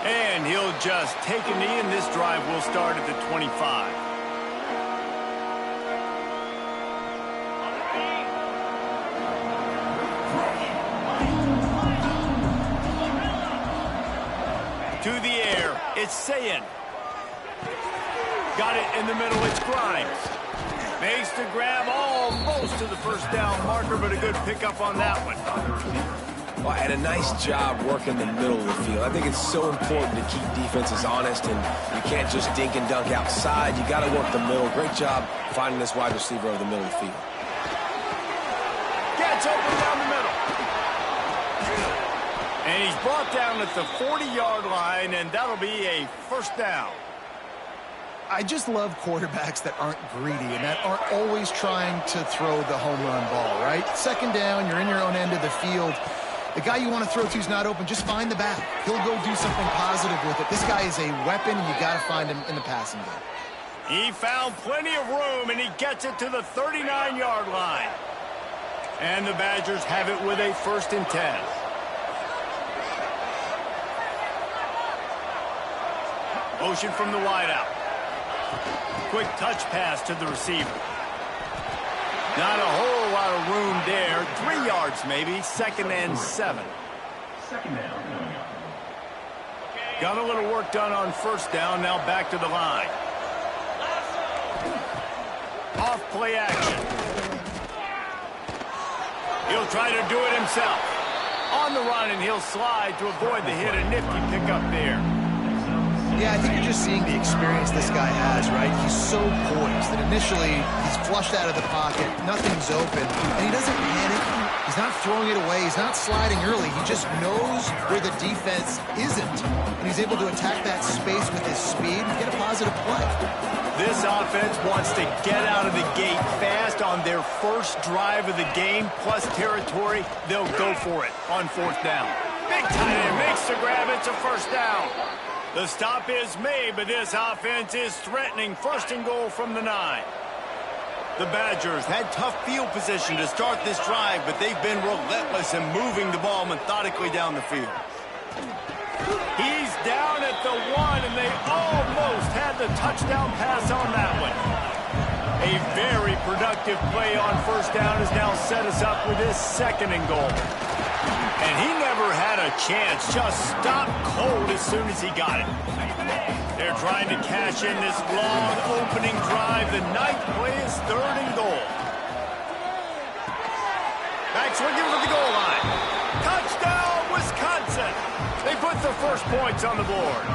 And he'll just take a knee, and this drive will start at the 25. To the air, it's Sayin. Got it in the middle, it's Grimes. Makes the grab almost to the first down marker, but a good pickup on that one. Well, and a nice job working the middle of the field. I think it's so important to keep defenses honest, and you can't just dink and dunk outside. You got to work the middle. Great job finding this wide receiver over the middle of the field. Gets open down the middle. And he's brought down at the 40-yard line, and that'll be a first down. I just love quarterbacks that aren't greedy and that aren't always trying to throw the home run ball, right? Second down, you're in your own end of the field. The guy you want to throw to is not open. Just find the back. He'll go do something positive with it. This guy is a weapon, and you got to find him in the passing game. He found plenty of room, and he gets it to the 39-yard line. And the Badgers have it with a 1st and 10. Motion from the wideout. Quick touch pass to the receiver. Not a whole lot of room there. 3 yards maybe. 2nd and 7. Got a little work done on 1st down. Now back to the line. Off play action. He'll try to do it himself. On the run, and he'll slide to avoid the hit. A nifty pickup there. Yeah, I think you're just seeing the experience this guy has, right? He's so poised that initially he's flushed out of the pocket, nothing's open, and he doesn't panic. He's not throwing it away. He's not sliding early. He just knows where the defense isn't, and he's able to attack that space with his speed and get a positive play. This offense wants to get out of the gate fast on their first drive of the game, plus territory. They'll go for it on 4th down. Big tight end makes the grab. It's a 1st down. The stop is made, but this offense is threatening. 1st and goal from the 9. The Badgers had tough field position to start this drive, but they've been relentless in moving the ball methodically down the field. He's down at the 1, and they almost had the touchdown pass on that one. A very productive play on 1st down has now set us up with this 2nd and goal. And he never had a chance, just stopped cold as soon as he got it. They're trying to cash in this long opening drive. The 9th play is 3rd and goal. Back swinging for the goal line. Touchdown, Wisconsin! They put the first points on the board.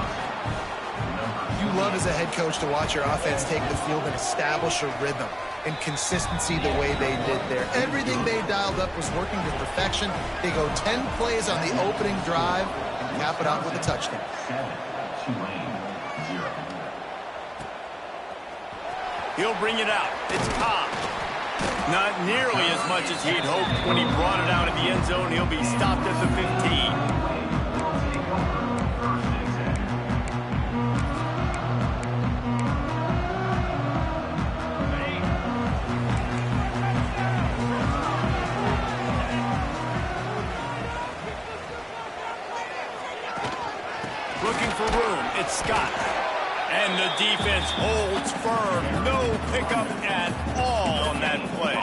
You love as a head coach to watch your offense take the field and establish a rhythm and consistency the way they did there. Everything they dialed up was working to perfection. They go 10 plays on the opening drive and cap it off with a touchdown. He'll bring it out. It's Cobb. Not nearly as much as he'd hoped when he brought it out of the end zone. He'll be stopped at the 15. Looking for room, it's Scott. And the defense holds firm. No pickup at all on that play.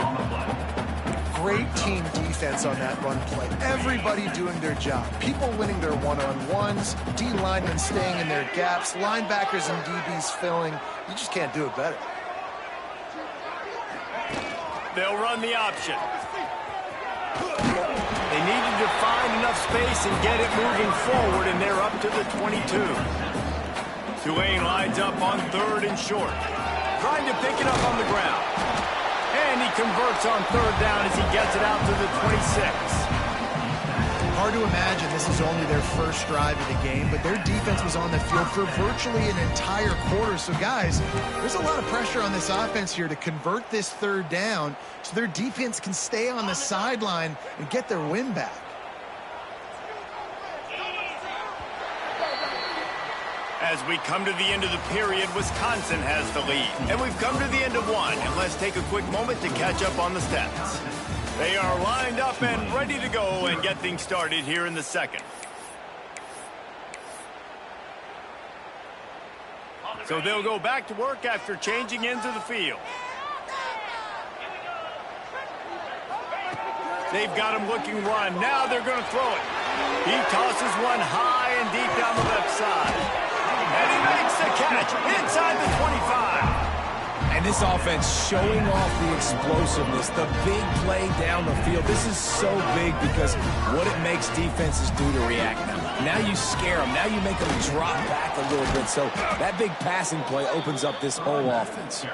Great team defense on that run play. Everybody doing their job. People winning their one-on-ones, D-linemen staying in their gaps, linebackers and DBs filling. You just can't do it better. They'll run the option. They needed to find enough space and get it moving forward, and they're up to the 22. Tulane lines up on 3rd and short. Trying to pick it up on the ground. And he converts on 3rd down as he gets it out to the 26. Hard to imagine this is only their first drive of the game, but their defense was on the field for virtually an entire quarter. So, guys, there's a lot of pressure on this offense here to convert this 3rd down so their defense can stay on the sideline and get their win back. As we come to the end of the period, Wisconsin has the lead. And we've come to the end of one. And let's take a quick moment to catch up on the stats. They are lined up and ready to go and get things started here in the 2nd. So they'll go back to work after changing into the field. They've got him looking run. Now they're going to throw it. He tosses one high and deep down the left side. And he makes the catch inside the 25. And this offense showing off the explosiveness, the big play down the field. This is so big because what it makes defenses do to react now. Now you scare them. Now you make them drop back a little bit. So that big passing play opens up this whole offense.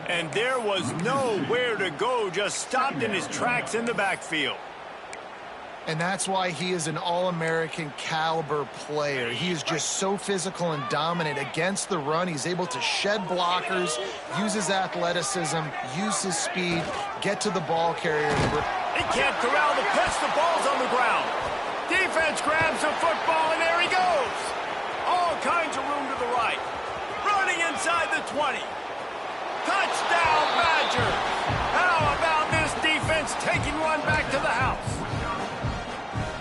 And there was nowhere to go, just stopped in his tracks in the backfield. And that's why he is an All-American caliber player. He is just so physical and dominant against the run. He's able to shed blockers, use his athleticism, use his speed, get to the ball carrier. He can't corral the pitch. The ball's on the ground. Defense grabs the football, and there he goes. All kinds of room to the right. Running inside the 20. Touchdown, Badgers! How about this defense taking one back to the house?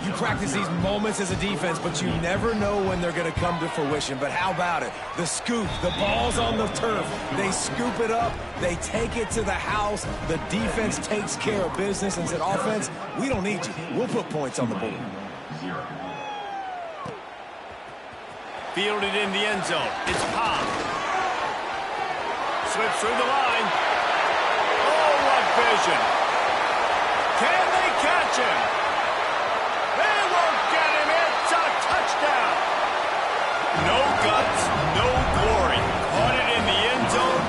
You practice these moments as a defense, but you never know when they're going to come to fruition. But how about it? The scoop, the ball's on the turf. They scoop it up. They take it to the house. The defense takes care of business and said, offense, we don't need you. We'll put points on the board. Fielded in the end zone. It's Pop. Slips through the line. Oh, what vision. Can they catch him? They won't get him. It's a touchdown. No guts, no glory. Caught it in the end zone.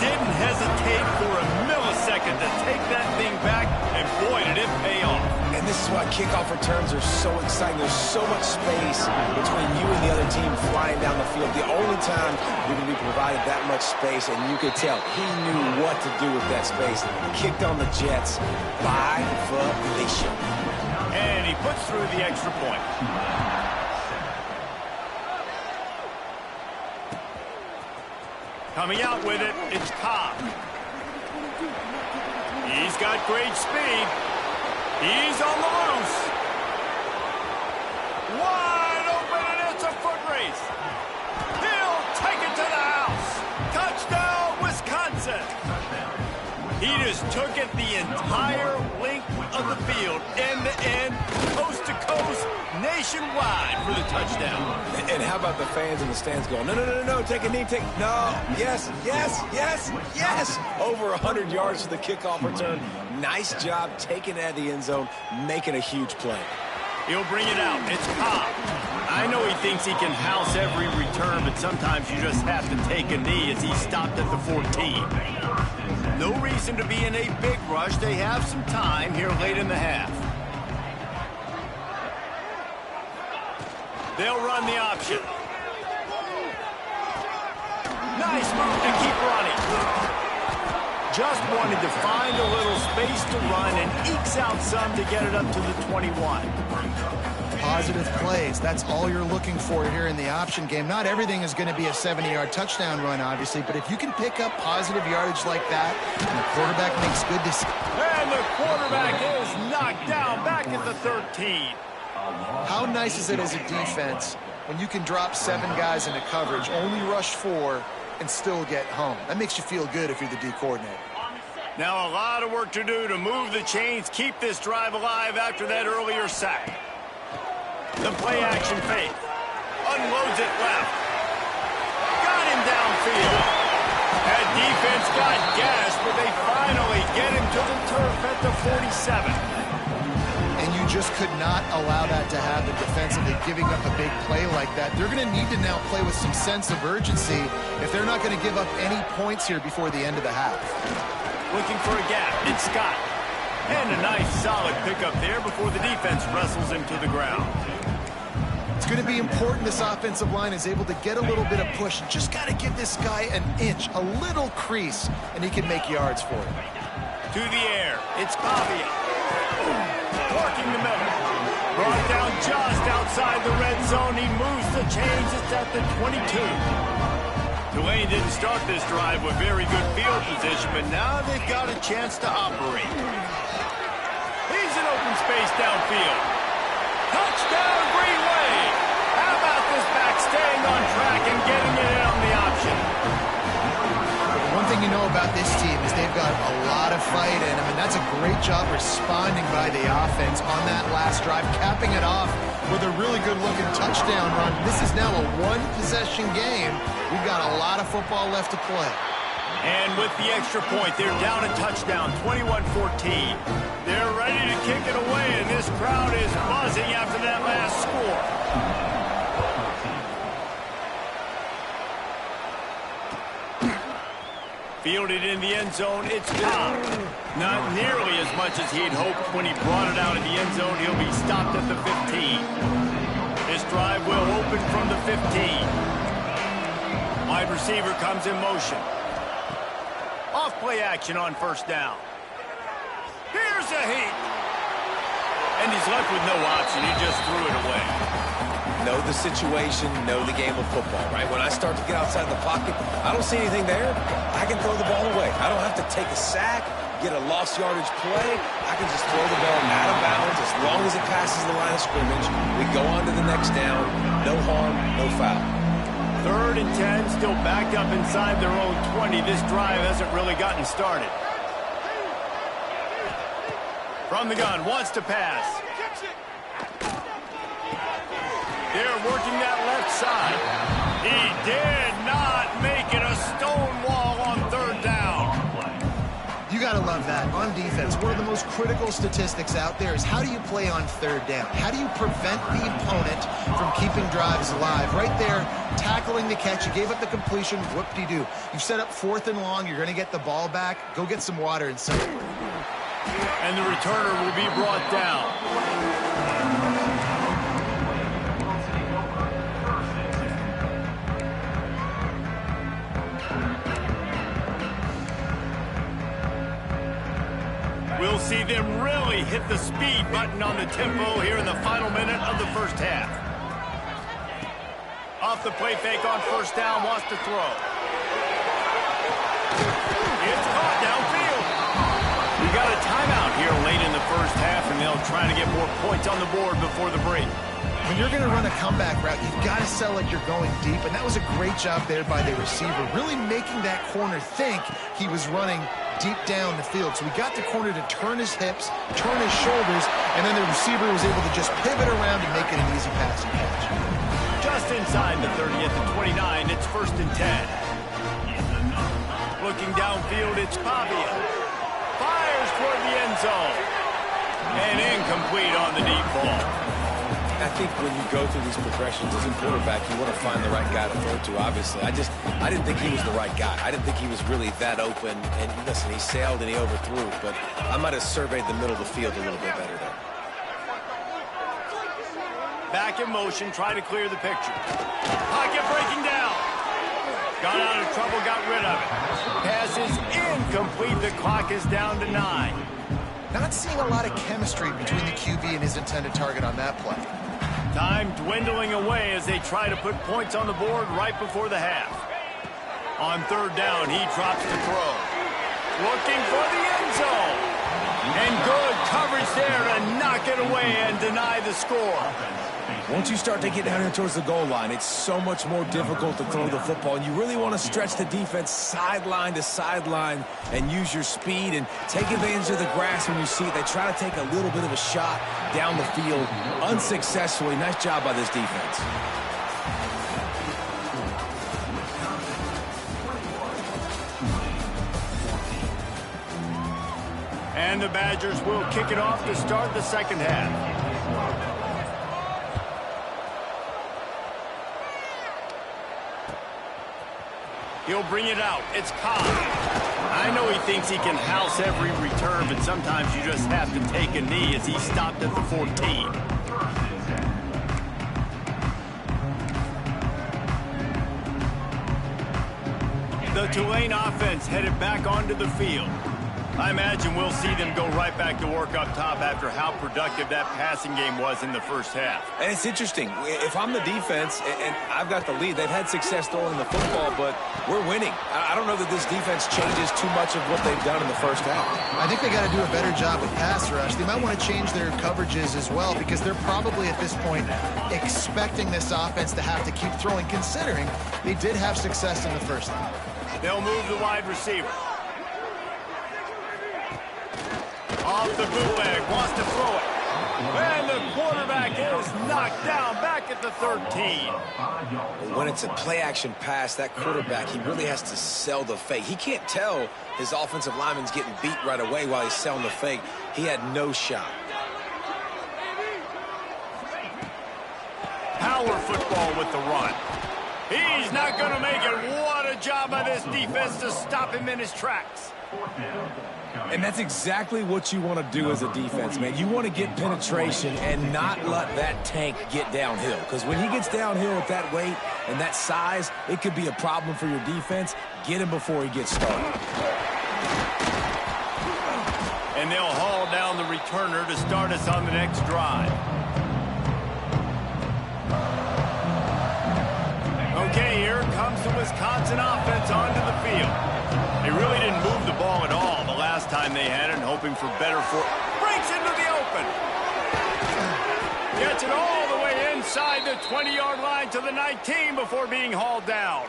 Didn't hesitate for a millisecond to take that thing back. And boy, did it pay off. And this is why kickoff returns are so exciting. There's so much space between you and the other team flying down the field. The only time you're going to be provided that much space, and you could tell he knew what to do with that space. Kicked on the Jets by volition. And he puts through the extra point. Coming out with it, it's Cobb. He's got great speed. He's on the loose. Wide open, and it's a foot race. He'll take it to the house. Touchdown, Wisconsin. He just took it the entire length of the field, end to end, coast to coast, nationwide for the touchdown. And how about the fans in the stands going, no, no, no, no, take a knee, take, no, yes, yes, yes, yes. Over 100 yards to the kickoff return. Nice job taking it out of the end zone, making a huge play. He'll bring it out. It's Cobb. I know he thinks he can house every return, but sometimes you just have to take a knee as he stopped at the 14. No reason to be in a big rush. They have some time here late in the half. They'll run the option. Nice move to keep running. Just wanted to find a little space to run and ekes out some to get it up to the 21. Positive plays. That's all you're looking for here in the option game. Not everything is going to be a 70-yard touchdown run, obviously, but if you can pick up positive yardage like that, and the quarterback makes good decisions. And the quarterback is knocked down back at the 13. How nice is it as a defense when you can drop 7 guys into coverage, only rush 4, and still get home? That makes you feel good if you're the D coordinator. Now a lot of work to do to move the chains, keep this drive alive after that earlier sack. The play action fake. Unloads it left. Got him downfield. That defense got gashed, but they finally get him to the turf at the 47. And you just could not allow that to happen defensively, giving up a big play like that. They're going to need to now play with some sense of urgency if they're not going to give up any points here before the end of the half. Looking for a gap. It's Scott. And a nice solid pickup there before the defense wrestles him to the ground. It's going to be important this offensive line is able to get a little bit of push. Just got to give this guy an inch, a little crease, and he can make yards for it. To the air. It's Pavia. Working the middle. Brought down just outside the red zone. He moves the chains. It's at the 22. Tulane didn't start this drive with very good field position, but now they've got a chance to operate. He's in open space downfield. Touchdown, Green Wave! How about this back staying on track and getting it in on the option? thing you know about this team is they've got a lot of fight in them, and that's a great job responding by the offense on that last drive, capping it off with a really good-looking touchdown run. This is now a one-possession game. We've got a lot of football left to play. And with the extra point, they're down a touchdown, 21-14. They're ready to kick it away, and this crowd is buzzing after that last score. Fielded in the end zone, it's Cobb. Not nearly as much as he'd hoped when he brought it out of the end zone. He'll be stopped at the 15. This drive will open from the 15. Wide receiver comes in motion. Off play action on first down. Here's a heat. And he's left with no option. He just threw it away. Know the situation, know the game of football, right? When I start to get outside the pocket, I don't see anything there. I can throw the ball away. I don't have to take a sack, get a lost yardage play. I can just throw the ball out of bounds as long as it passes the line of scrimmage. We go on to the next down. No harm, no foul. 3rd and 10, still backed up inside their own 20. This drive hasn't really gotten started. From the gun, wants to pass. They're working that left side. He did not make it a stone wall on 3rd down. You got to love that. On defense, one of the most critical statistics out there is how do you play on 3rd down? How do you prevent the opponent from keeping drives alive? Right there, tackling the catch. You gave up the completion. Whoop-de-doo. You've set up 4th and long. You're going to get the ball back. Go get some water and set. And the returner will be brought down. We'll see them really hit the speed button on the tempo here in the final minute of the first half. Off the play fake on first down, wants to throw. It's caught downfield. We got a timeout here late in the first half, and they'll try to get more points on the board before the break. When you're going to run a comeback route, you've got to sell like you're going deep, and that was a great job there by the receiver, really making that corner think he was running deep down the field. So we got the corner to turn his hips, turn his shoulders, and then the receiver was able to just pivot around and make it an easy pass and catch. Just inside the 30 at the 29, it's 1st and 10. Looking downfield, it's Pavia. Fires toward the end zone. And incomplete on the deep ball. I think when you go through these progressions as a quarterback, you want to find the right guy to throw to, obviously. I didn't think he was the right guy. I didn't think he was really that open. And listen, he sailed and he overthrew, but I might have surveyed the middle of the field a little bit better there. Back in motion, trying to clear the picture. Pocket breaking down. Got out of trouble, got rid of it. Pass is incomplete. The clock is down to 9. Not seeing a lot of chemistry between the QB and his intended target on that play. Time dwindling away as they try to put points on the board right before the half. On 3rd down, he drops to throw. Looking for the end zone. And good coverage there to knock it away and deny the score. Once you start to get down here towards the goal line, it's so much more difficult to throw the football. And you really want to stretch the defense sideline to sideline and use your speed and take advantage of the grass when you see it. They try to take a little bit of a shot down the field unsuccessfully. Nice job by this defense. And the Badgers will kick it off to start the second half. He'll bring it out. It's Cobb. I know he thinks he can house every return, but sometimes you just have to take a knee as he stopped at the 14. The Tulane offense headed back onto the field. I imagine we'll see them go right back to work up top after how productive that passing game was in the first half. And it's interesting. If I'm the defense and I've got the lead, they've had success throwing the football, but we're winning. I don't know that this defense changes too much of what they've done in the first half. I think they got to do a better job with pass rush. They might want to change their coverages as well because they're probably at this point expecting this offense to have to keep throwing, considering they did have success in the first half. They'll move the wide receiver. Off the bootleg, wants to throw it. And the quarterback is knocked down back at the 13. When it's a play-action pass, that quarterback, he really has to sell the fake. He can't tell his offensive lineman's getting beat right away while he's selling the fake. He had no shot. Power football with the run. He's not going to make it. What a job by this defense to stop him in his tracks. And that's exactly what you want to do as a defense, man. You want to get penetration and not let that tank get downhill. Because when he gets downhill with that weight and that size, it could be a problem for your defense. Get him before he gets started. And they'll haul down the returner to start us on the next drive. Okay, here comes the Wisconsin offense onto the field. They really didn't move the ball at all the last time they had it, hoping for better breaks into the open. Gets it all the way inside the 20-yard line to the 19 before being hauled down.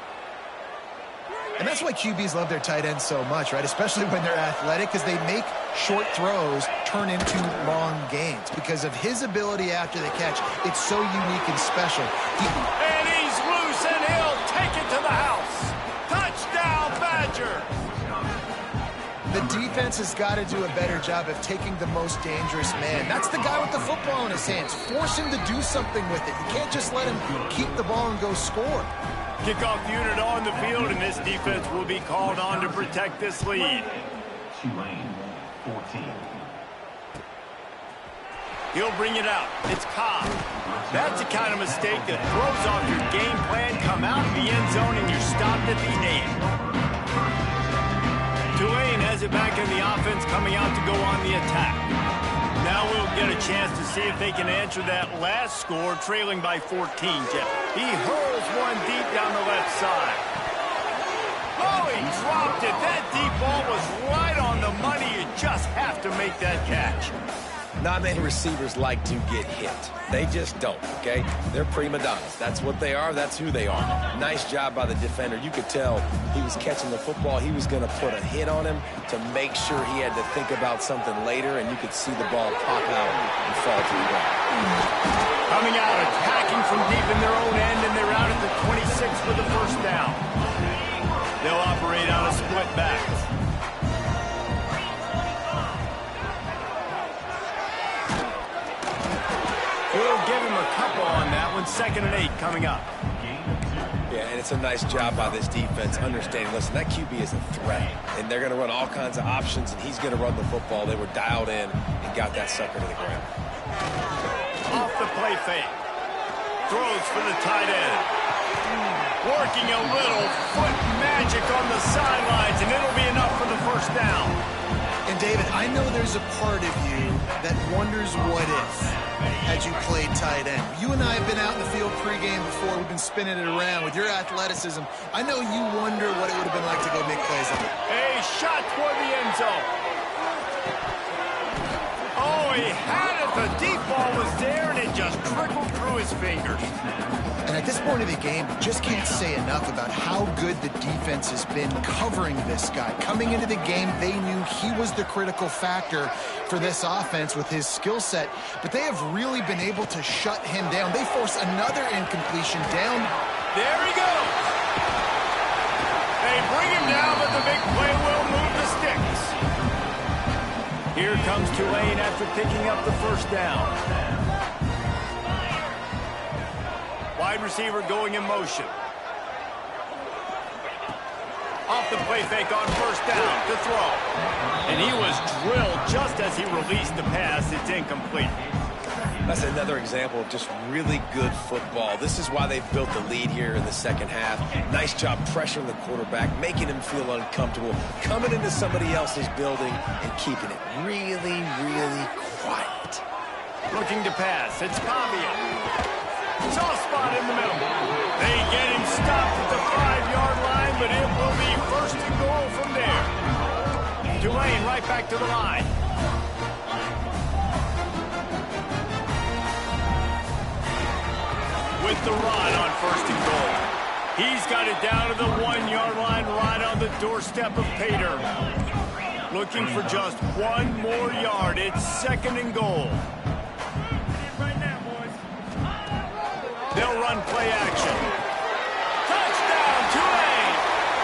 And that's why QBs love their tight ends so much, right? Especially when they're athletic, because they make short throws turn into long gains. Because of his ability after the catch, it's so unique and special. And he's loose, and he'll take it to the house. Touchdown, Badger! The defense has got to do a better job of taking the most dangerous man. That's the guy with the football in his hands. Force him to do something with it. You can't just let him keep the ball and go score. Kickoff unit on the field, and this defense will be called on to protect this lead. Tulane, 14. He'll bring it out. It's Cobb. That's the kind of mistake that throws off your game plan. Come out of the end zone, and you're stopped at the 8. Tulane has it back in the offense, coming out to go on the attack. Now we'll get a chance to see if they can answer that last score, trailing by 14, Jeff. He hurls one deep down the left side. Oh, he dropped it. That deep ball was right on the money. You just have to make that catch. Not many receivers like to get hit. They just don't, okay? They're prima donnas. That's what they are. That's who they are. Nice job by the defender. You could tell he was catching the football. He was going to put a hit on him to make sure he had to think about something later, and you could see the ball pop out and fall to the ground. Coming out, attacking from deep in their own end, and they're out at the 26 for the first down. They'll operate out of split backs. We'll give him a couple on that one. 2nd and 8 coming up. Yeah, and it's a nice job by this defense understanding, listen, that QB is a threat, and they're going to run all kinds of options, and he's going to run the football. They were dialed in and got that sucker to the ground. Off the play fake. Throws for the tight end. Working a little foot magic on the sidelines, and it'll be enough for the first down. And David, I know there's a part of you that wonders what if as you played tight end. You and I have been out in the field pregame before. We've been spinning it around. With your athleticism, I know you wonder what it would have been like to go make plays on it. A shot toward the end zone. Oh, he had it. The deep ball was there, and it just trickled through his fingers. And at this point of the game, just can't say enough about how good the defense has been covering this guy. Coming into the game, they knew he was the critical factor for this offense with his skill set, but they have really been able to shut him down. They force another incompletion down. There he goes. They bring him down, but the big play will move the sticks. Here comes Tulane after picking up the first down. Wide receiver going in motion. Off the play fake on first down to throw. And he was drilled just as he released the pass. It's incomplete. That's another example of just really good football. This is why they've built the lead here in the second half. Nice job pressuring the quarterback, making him feel uncomfortable, coming into somebody else's building and keeping it really, really quiet. Looking to pass. It's Pavia. Soft spot in the middle. They get him stopped at the 5-yard line, but it will be first and goal from there. Tulane right back to the line. With the run on first and goal. He's got it down to the 1-yard line right on the doorstep of Pater. Looking for just one more yard. It's 2nd and goal. They'll run play action. Touchdown, Tulane!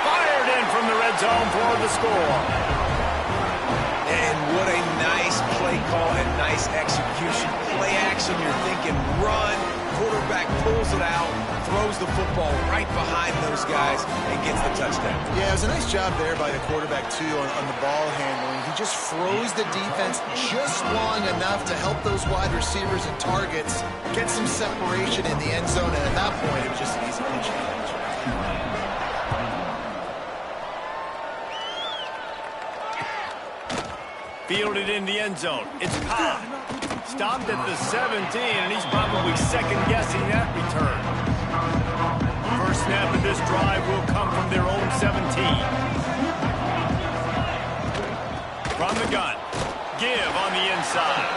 Fired in from the red zone for the score. And what a nice play call and nice execution. Play action, you're thinking run. Quarterback pulls it out, throws the football right behind those guys, and gets the touchdown. Yeah, it was a nice job there by the quarterback, too, on the ball handling. He just froze the defense just long enough to help those wide receivers and targets get some separation in the end zone, and at that point, it was just an easy pitch and catch. Fielded in the end zone. It's Cobb. Stopped at the 17, and he's probably second-guessing that return. First snap of this drive will come from their own 17. From the gun. Give on the inside.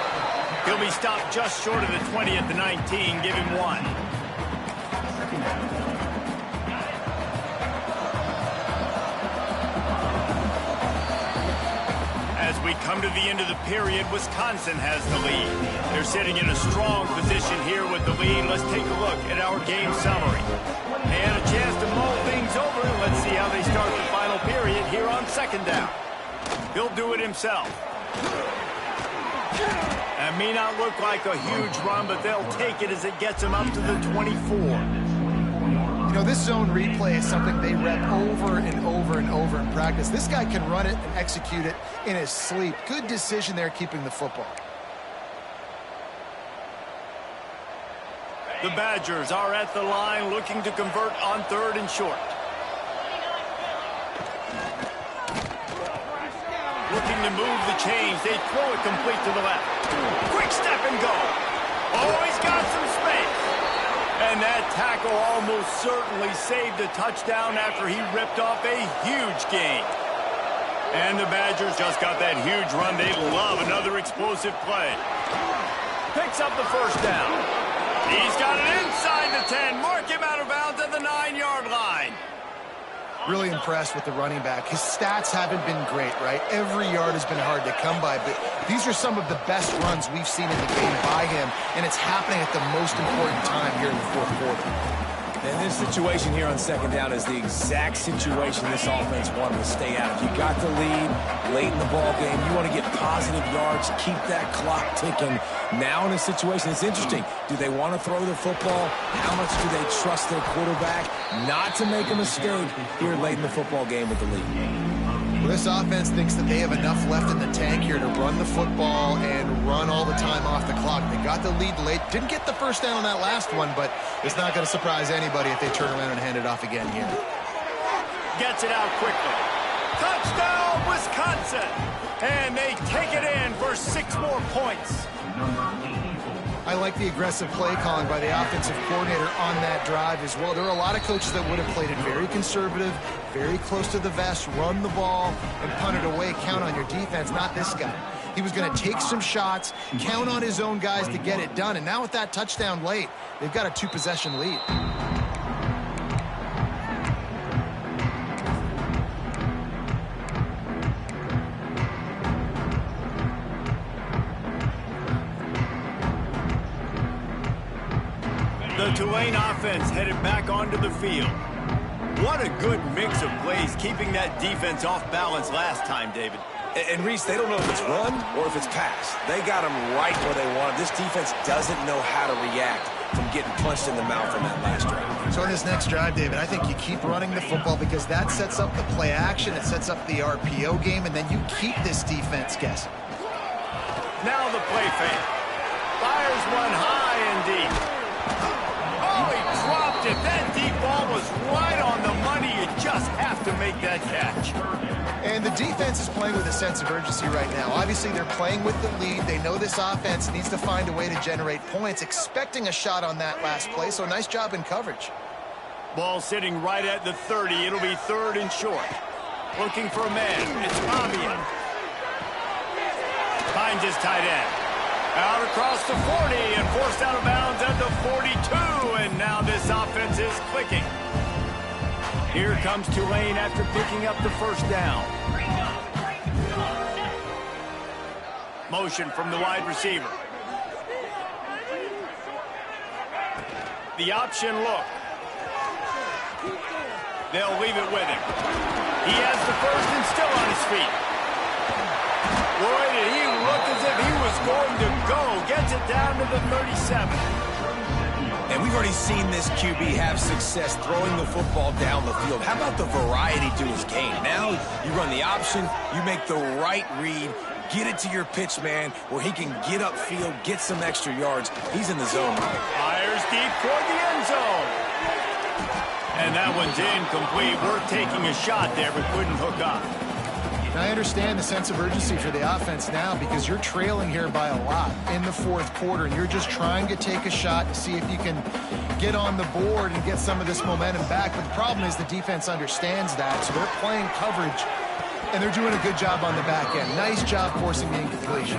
He'll be stopped just short of the 20 at the 19. Give him 1. As we come to the end of the period, Wisconsin has the lead. They're sitting in a strong position here with the lead. Let's take a look at our game summary. And a chance to mull things over. Let's see how they start the final period here on 2nd down. He'll do it himself. That may not look like a huge run, but they'll take it as it gets them up to the 24. You know, this zone replay is something they rep over and over and over in practice. This guy can run it and execute it in his sleep. Good decision there keeping the football. The Badgers are at the line looking to convert on 3rd and short. Looking to move the chains. They throw it complete to the left. Quick step and go. Oh, he's got some space. And that tackle almost certainly saved a touchdown after he ripped off a huge gain. And the Badgers just got that huge run. They love another explosive play. Picks up the first down. He's got it inside the 10. Mark him out of bounds at the 9-yard line. Really impressed with the running back. His stats haven't been great, right? Every yard has been hard to come by, but these are some of the best runs we've seen in the game by him, and it's happening at the most important time here in the 4th quarter. And this situation here on 2nd down is the exact situation this offense wanted to stay out of. You got the lead late in the ball game. You want to get positive yards, keep that clock ticking. Now in a situation, it's interesting. Do they want to throw the football? How much do they trust their quarterback not to make a mistake here late in the football game with the lead? Well, this offense thinks that they have enough left in the tank here to run the football and run all the time off the clock. They got the lead late. Didn't get the first down on that last one, but it's not going to surprise anybody if they turn around and hand it off again here. Gets it out quickly. Touchdown, Wisconsin! And they take it in for 6 more points. I like the aggressive play calling by the offensive coordinator on that drive as well. There are a lot of coaches that would have played it very conservative, very close to the vest, run the ball, and punt it away. Count on your defense, not this guy. He was going to take some shots, count on his own guys to get it done. And now with that touchdown late, they've got a 2-possession lead. The Tulane offense headed back onto the field. What a good mix of plays, keeping that defense off balance last time, David. And Reese, they don't know if it's run or if it's pass. They got them right where they want them. This defense doesn't know how to react from getting punched in the mouth on that last drive. So on this next drive, David, I think you keep running the football because that sets up the play action, it sets up the RPO game, and then you keep this defense guessing. Now the play fake. Fires one high and deep. Oh, he dropped it. That deep ball was right on the money. You just have to make that catch. And the defense is playing with a sense of urgency right now. Obviously, they're playing with the lead. They know this offense needs to find a way to generate points, expecting a shot on that last play, so nice job in coverage. Ball sitting right at the 30. It'll be 3rd and short. Looking for a man. It's Rabia. Finds his tight end. Out across the 40 and forced out of bounds at the 42. And now this offense is clicking. Here comes Tulane after picking up the first down. Motion from the wide receiver. The option look. They'll leave it with him. He has the first and still on his feet. Boy, did he look as if he was going to go. Gets it down to the 37. And we've already seen this QB have success throwing the football down the field. How about the variety to his game? Now you run the option, you make the right read, get it to your pitch man where he can get upfield, get some extra yards. He's in the zone. Fires deep toward the end zone. And that one's incomplete. Worth taking a shot there, but couldn't hook up. I understand the sense of urgency for the offense now because you're trailing here by a lot in the fourth quarter, and you're just trying to take a shot to see if you can get on the board and get some of this momentum back. But the problem is the defense understands that, so they're playing coverage, and they're doing a good job on the back end. Nice job forcing the incompletion.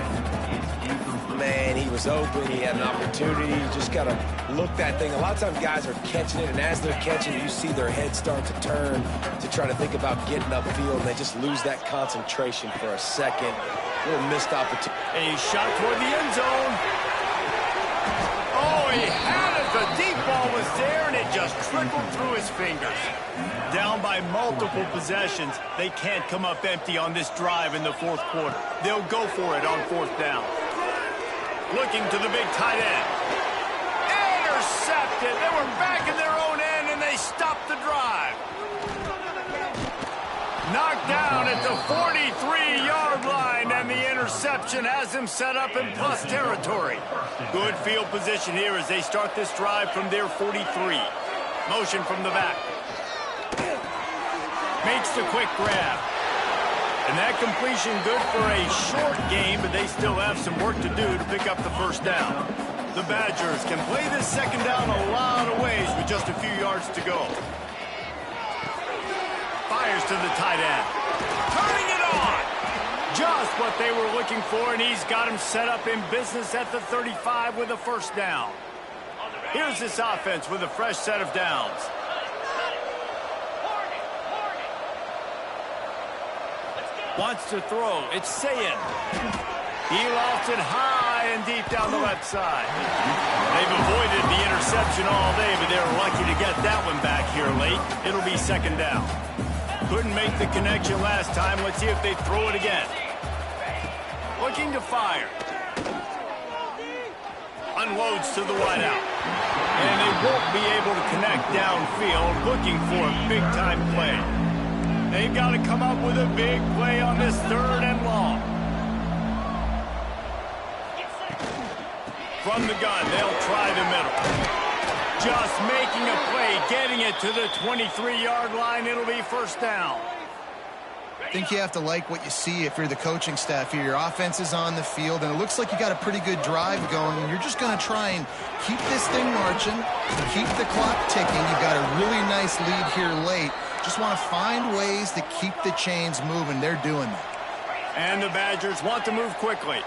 Man, he was open. He had an opportunity. You just got to look that thing. A lot of times guys are catching it, and as they're catching it, you see their head start to turn to try to think about getting upfield, and they just lose that concentration for a second. A little missed opportunity. A shot toward the end zone. Oh, he had it. The deep ball was there, and it just trickled through his fingers. Down by multiple possessions, they can't come up empty on this drive in the fourth quarter. They'll go for it on fourth down. Looking to the big tight end. Intercepted. They were back in their own end, and they stopped the drive. Knocked down at the 43-yard line, and the interception has him set up in plus territory. Good field position here as they start this drive from their 43. Motion from the back. Makes the quick grab. And that completion good for a short game, but they still have some work to do to pick up the first down. The Badgers can play this second down a lot of ways with just a few yards to go. Fires to the tight end. Turning it on! Just what they were looking for, and he's got him set up in business at the 35 with a first down. Here's this offense with a fresh set of downs. Wants to throw. It's Sayin. He lost it high and deep down the left side. They've avoided the interception all day, but they're lucky to get that one back here late. It'll be second down. Couldn't make the connection last time. Let's see if they throw it again. Looking to fire. Unloads to the wideout. And they won't be able to connect downfield, looking for a big-time play. They've got to come up with a big play on this third and long. From the gun, they'll try the middle. Just making a play, getting it to the 23-yard line. It'll be first down. I think you have to like what you see if you're the coaching staff here. Your offense is on the field, and it looks like you got a pretty good drive going, and you're just going to try and keep this thing marching, keep the clock ticking. You've got a really nice lead here late. Just want to find ways to keep the chains moving. They're doing that. And the Badgers want to move quickly.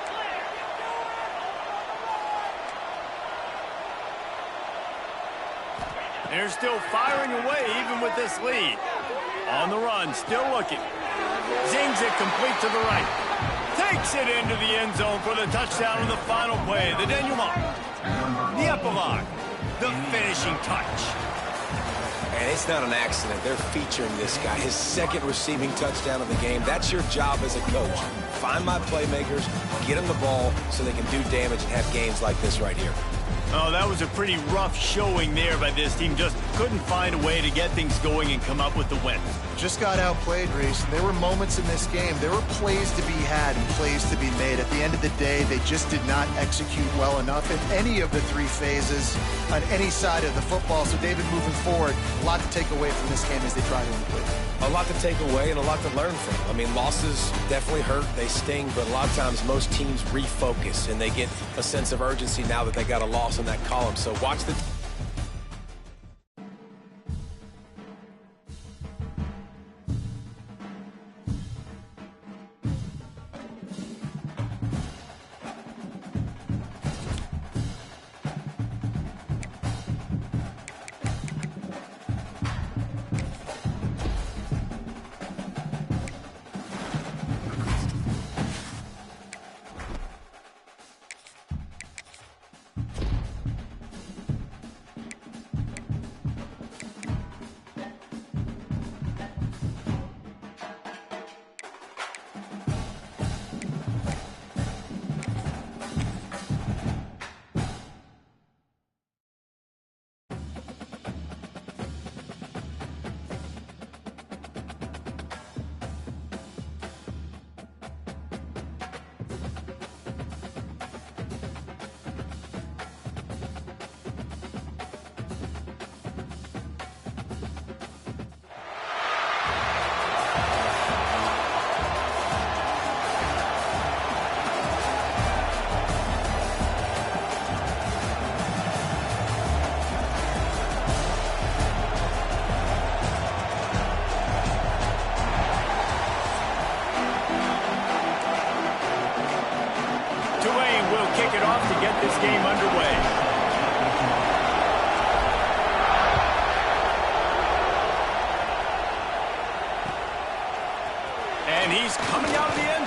They're still firing away even with this lead. On the run, still looking. Zings it complete to the right. Takes it into the end zone for the touchdown on the final play. The denouement. The epilogue. The finishing touch. And it's not an accident. They're featuring this guy. His second receiving touchdown of the game. That's your job as a coach. Find my playmakers, get them the ball so they can do damage and have games like this right here. Oh, that was a pretty rough showing there by this team. Just couldn't find a way to get things going and come up with the win. Just got outplayed, Reese. There were moments in this game. There were plays to be had and plays to be made. At the end of the day, they just did not execute well enough in any of the three phases on any side of the football. So, David, moving forward, a lot to take away from this game as they try to improve. A lot to take away and a lot to learn from. I mean, losses definitely hurt. They sting, but a lot of times most teams refocus and they get a sense of urgency now that they got a loss in that column. So watch the...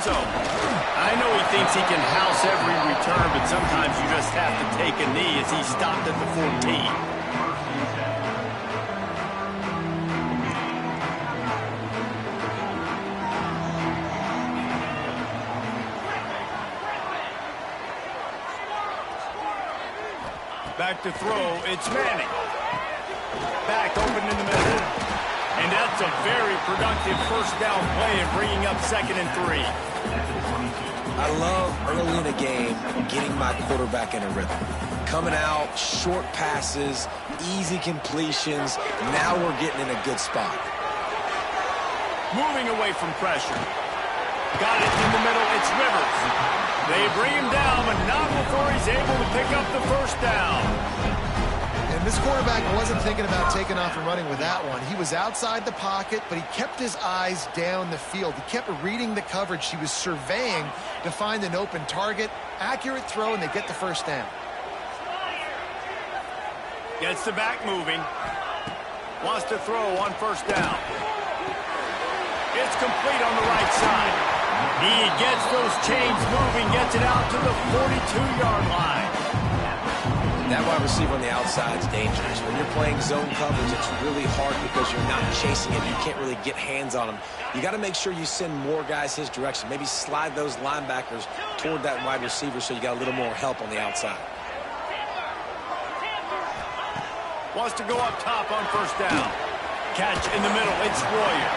zone. I know he thinks he can house every return, but sometimes you just have to take a knee as he stopped at the 14. Back to throw, it's Manning. Back open in the middle. And that's a very productive first down play and bringing up 2nd and 3. I love early in a game getting my quarterback in a rhythm. Coming out, short passes, easy completions. Now we're getting in a good spot. Moving away from pressure. Got it in the middle, it's Rivers. They bring him down, but not before he's able to pick up the first down. And this quarterback wasn't thinking about taking off and running with that one. He was outside the pocket, but he kept his eyes down the field. He kept reading the coverage. He was surveying to find an open target. Accurate throw, and they get the first down. Gets the back moving. Wants to throw on first down. It's complete on the right side. He gets those chains moving, gets it out to the 42-yard line. That wide receiver on the outside is dangerous. When you're playing zone coverage, it's really hard because you're not chasing him. You can't really get hands on him. You got to make sure you send more guys his direction. Maybe slide those linebackers toward that wide receiver so you got a little more help on the outside. Wants to go up top on first down. Catch in the middle, it's Royer.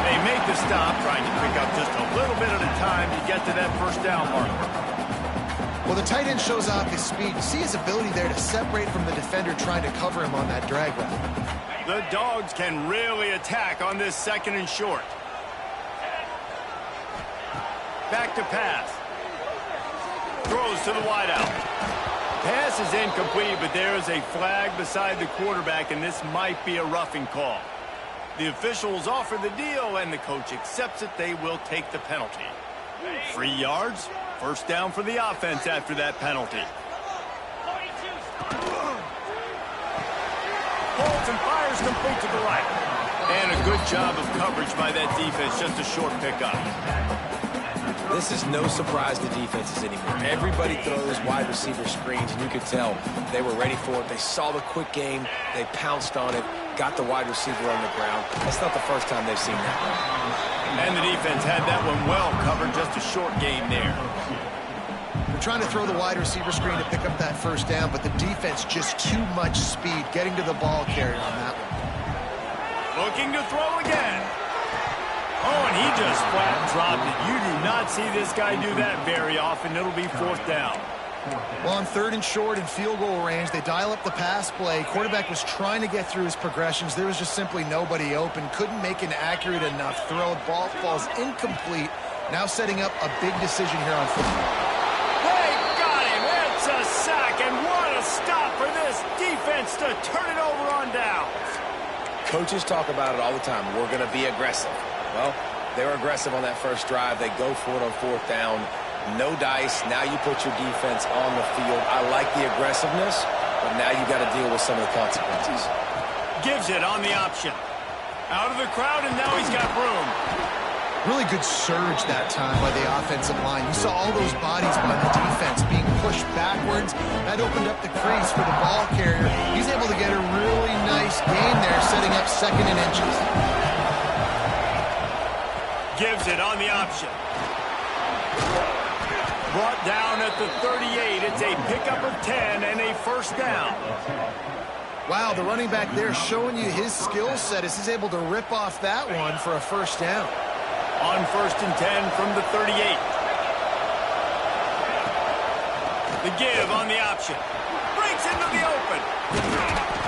They make the stop, trying to pick up just a little bit at a time to get to that first down marker. Well, the tight end shows off his speed. You see his ability there to separate from the defender trying to cover him on that drag route. The Dogs can really attack on this 2nd and short. Back to pass. Throws to the wideout. Pass is incomplete, but there is a flag beside the quarterback, and this might be a roughing call. The officials offer the deal, and the coach accepts it. They will take the penalty. 3 yards, first down for the offense after that penalty. Holds and fires complete to the right. And a good job of coverage by that defense, just a short pickup. This is no surprise to defenses anymore. Everybody throws wide receiver screens, and you could tell they were ready for it. They saw the quick game. They pounced on it, got the wide receiver on the ground. That's not the first time they've seen that. And the defense had that one well covered, just a short gain there. They're trying to throw the wide receiver screen to pick up that first down, but the defense just too much speed getting to the ball carrier on that one. Looking to throw again. Oh, and he just flat dropped it. You do not see this guy do that very often. It'll be 4th down. Well, on 3rd and short and field goal range, they dial up the pass play. Quarterback was trying to get through his progressions. There was just simply nobody open. Couldn't make an accurate enough throw. Ball falls incomplete. Now setting up a big decision here on 4th down. They got him. It's a sack, and what a stop for this defense to turn it over on downs. Coaches talk about it all the time. We're going to be aggressive. Well, they were aggressive on that first drive. They go for it on 4th down. No dice. Now you put your defense on the field. I like the aggressiveness, but now you got to deal with some of the consequences. Gives it on the option. Out of the crowd, and now he's got room. Really good surge that time by the offensive line. You saw all those bodies by the defense being pushed backwards. That opened up the crease for the ball carrier. He's able to get a really nice gain there, setting up 2nd and inches. Gives it on the option. Brought down at the 38. It's a pickup of 10 and a first down. Wow, the running back there showing you his skill set as he's able to rip off that one for a first down. On 1st and 10 from the 38. The give on the option. Breaks into the open.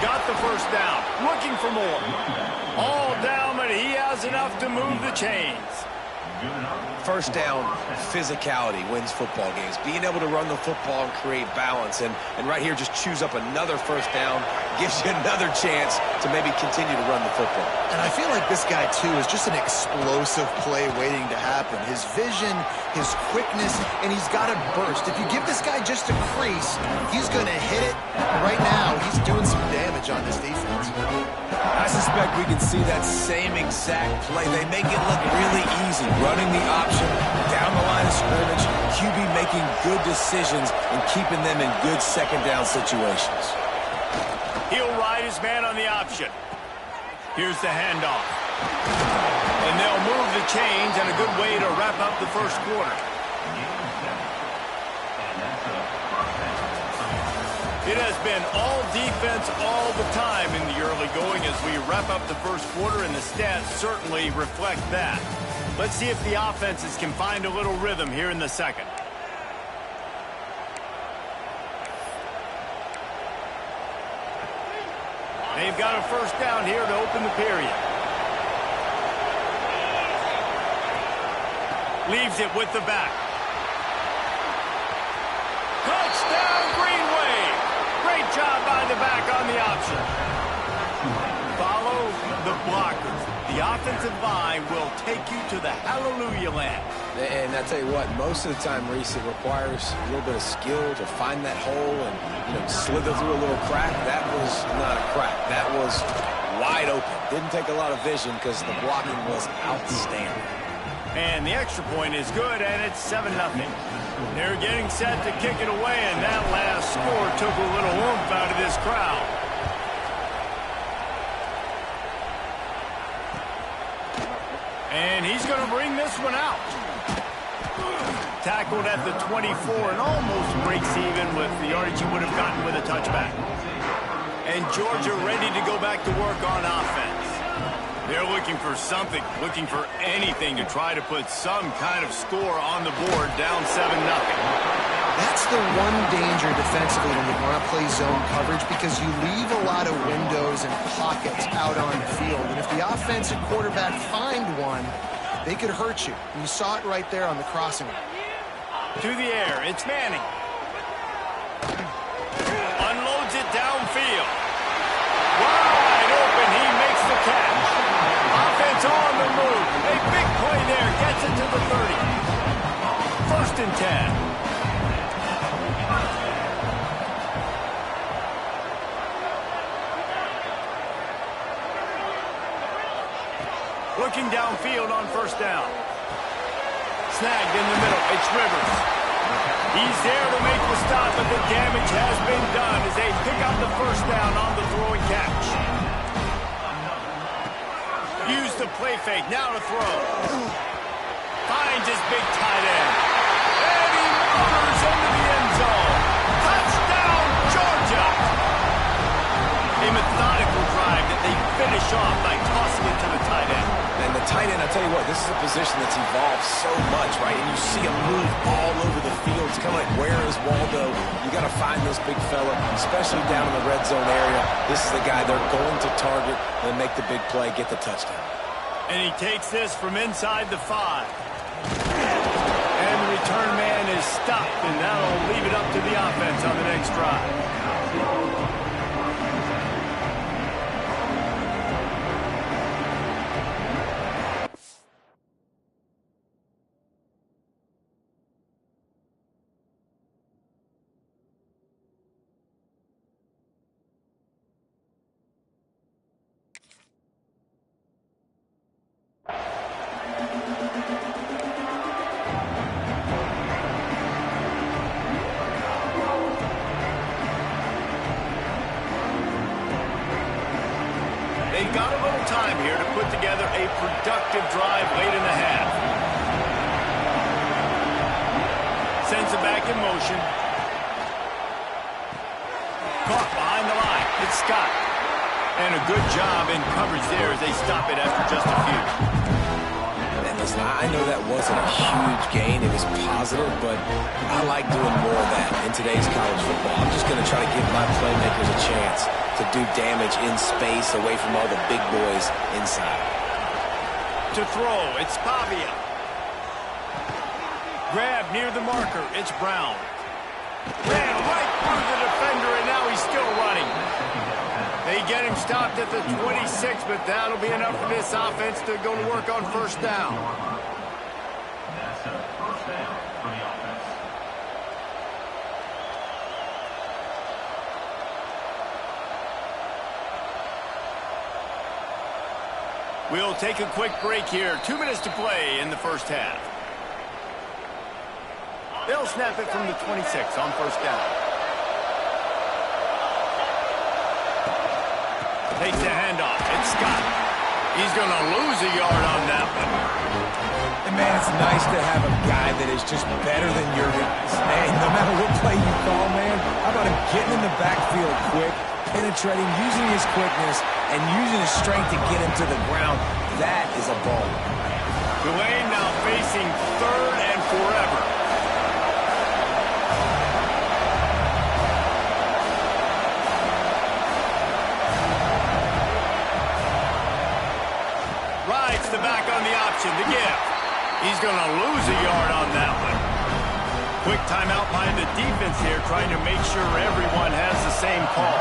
Got the first down. Looking for more. All down, but he has enough to move the chains. First down, physicality wins football games. Being able to run the football and create balance. And right here, just choose up another first down. Gives you another chance to maybe continue to run the football. And I feel like this guy, too, is just an explosive play waiting to happen. His vision, his quickness, and he's got a burst. If you give this guy just a crease, he's going to hit it. Right now, he's doing some damage on this defense. I suspect we can see that same exact play. They make it look really easy, running the option down the line of scrimmage, QB making good decisions and keeping them in good second down situations. He'll ride his man on the option. Here's the handoff. And they'll move the chains, and a good way to wrap up the first quarter. It has been all defense all the time in the early going as we wrap up the first quarter, and the stats certainly reflect that. Let's see if the offenses can find a little rhythm here in the second. They've got a first down here to open the period. Leaves it with the back. Touchdown, Green Wave! Great job by the back on the option. Follow the blockers. The offensive line will take you to the hallelujah land. And I tell you what, most of the time, Reese, it requires a little bit of skill to find that hole and, slither through a little crack. That was not a crack. That was wide open. Didn't take a lot of vision because the blocking was outstanding. And the extra point is good, and it's 7-0. They're getting set to kick it away, and that last score took a little oomph out of this crowd. And he's going to bring this one out. Tackled at the 24 and almost breaks even with the yardage he would have gotten with a touchback. And Georgia ready to go back to work on offense. They're looking for something, looking for anything to try to put some kind of score on the board, down 7-0. That's the one danger defensively when you want to play zone coverage, because you leave a lot of windows and pockets out on the field. And if the offensive quarterback find one, they could hurt you. And you saw it right there on the crossing. To the air, it's Manning. Unloads it downfield. Wide open, he makes the catch. Offense on the move. A big play there. Gets it to the 30. 1st and 10. Looking downfield on 1st down. Snagged in the middle. It's Rivers. He's there to make the stop, but the damage has been done as they pick up the 1st down on the throwing catch. Use the play fake, now to throw. Finds his big tight end. And he motors into the end zone. Touchdown, Georgia! A methodical drive that they finish off by tossing it to the tight end. And the tight end, I'll tell you what, this is a position that's evolved so much, right? And you see him move all over the field. It's kind of like, where is Waldo? You got to find this big fella, especially down in the red zone area. This is the guy they're going to target and make the big play, get the touchdown. And he takes this from inside the 5. And the return man is stopped, and that'll leave it up to the offense on the next drive. They've got a little time here to put together a productive drive late in the half. Sends it back in motion. Caught behind the line. It's Scott. And a good job in coverage there as they stop it after just a few. And listen, I know that wasn't a huge gain. It was positive, but I like doing more of that in today's college football. I'm just going to try to give my playmakers a chance to do damage in space away from all the big boys inside. To throw, it's Pavia. Grab near the marker, it's Brown. Ran right through the defender, and now he's still running. They get him stopped at the 26, but that'll be enough for this offense to go to work on 1st down. That's a 1st down for the offense. We'll take a quick break here. 2 minutes to play in the first half. They'll snap it from the 26 on first down. Takes the handoff. It's Scott. He's going to lose a yard on that one. And, man, it's nice to have a guy that is just better than your guys. And no matter what play you call, man, how about him getting in the backfield quick, penetrating, using his quickness, and using his strength to get him to the ground. That is a ball. Tulane now facing 3rd and forever. Rides the back on the option to give. He's going to lose a yard on that one. Quick timeout by the defense here, trying to make sure everyone has the same call.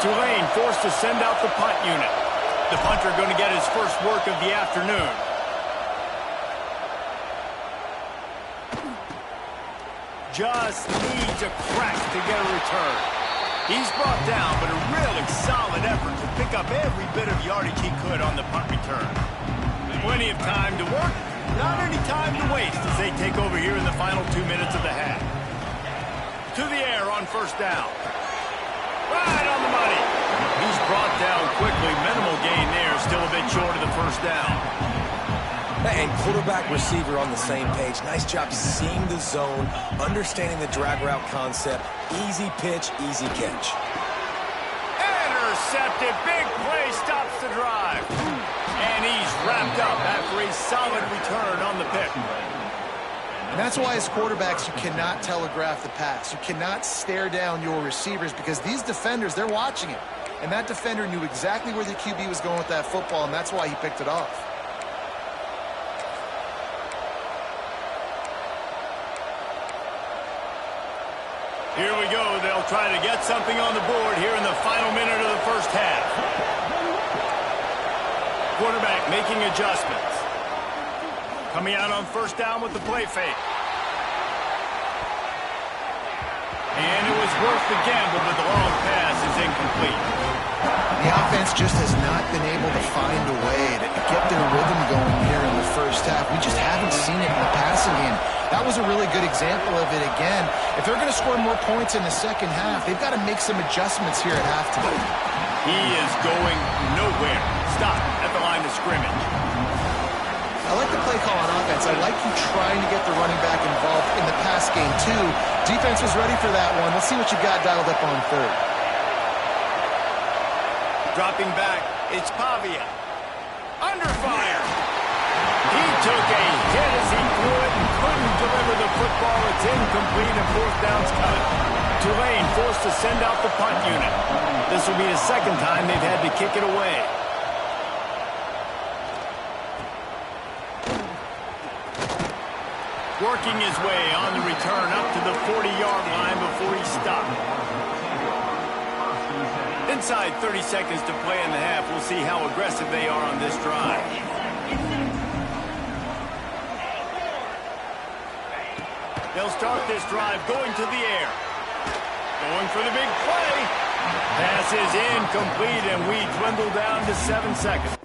Tulane forced to send out the punt unit. The punter going to get his first work of the afternoon. Just needs a crack to get a return. He's brought down, but a really solid effort to pick up every bit of yardage he could on the punt return. Plenty of time to work, not any time to waste as they take over here in the final 2 minutes of the half. To the air on first down. Right on the money. He's brought down quickly. Minimal gain there. Still a bit short of the first down. And quarterback receiver on the same page. Nice job seeing the zone, understanding the drag route concept. Easy pitch, easy catch. Intercepted. Big play stops the drive. And he's wrapped up after a solid return on the pick. And that's why as quarterbacks, you cannot telegraph the pass. You cannot stare down your receivers because these defenders, they're watching it. And that defender knew exactly where the QB was going with that football, and that's why he picked it off. Here we go. They'll try to get something on the board here in the final minute of the first half. Quarterback making adjustments. Coming out on first down with the play fake. And it was worth the gamble, but the long pass is incomplete. The offense just has not been able to find a way to get their rhythm going here in the first half. We just haven't seen it in the passing game. That was a really good example of it again. If they're going to score more points in the second half, they've got to make some adjustments here at halftime. He is going nowhere. Stop at the line of scrimmage. I like the play call on offense. I like you trying to get the running back involved in the pass game, too. Defense was ready for that one. Let's see what you got dialed up on third. Dropping back, it's Pavia. Under fire. He took a hit as he threw it and couldn't deliver the football. It's incomplete and fourth down's cut. Tulane forced to send out the punt unit. This will be the second time they've had to kick it away. Working his way on the return up to the 40-yard line before he stopped. Inside 30 seconds to play in the half. We'll see how aggressive they are on this drive. They'll start this drive going to the air. Going for the big play. Pass is incomplete, and we dwindle down to 7 seconds.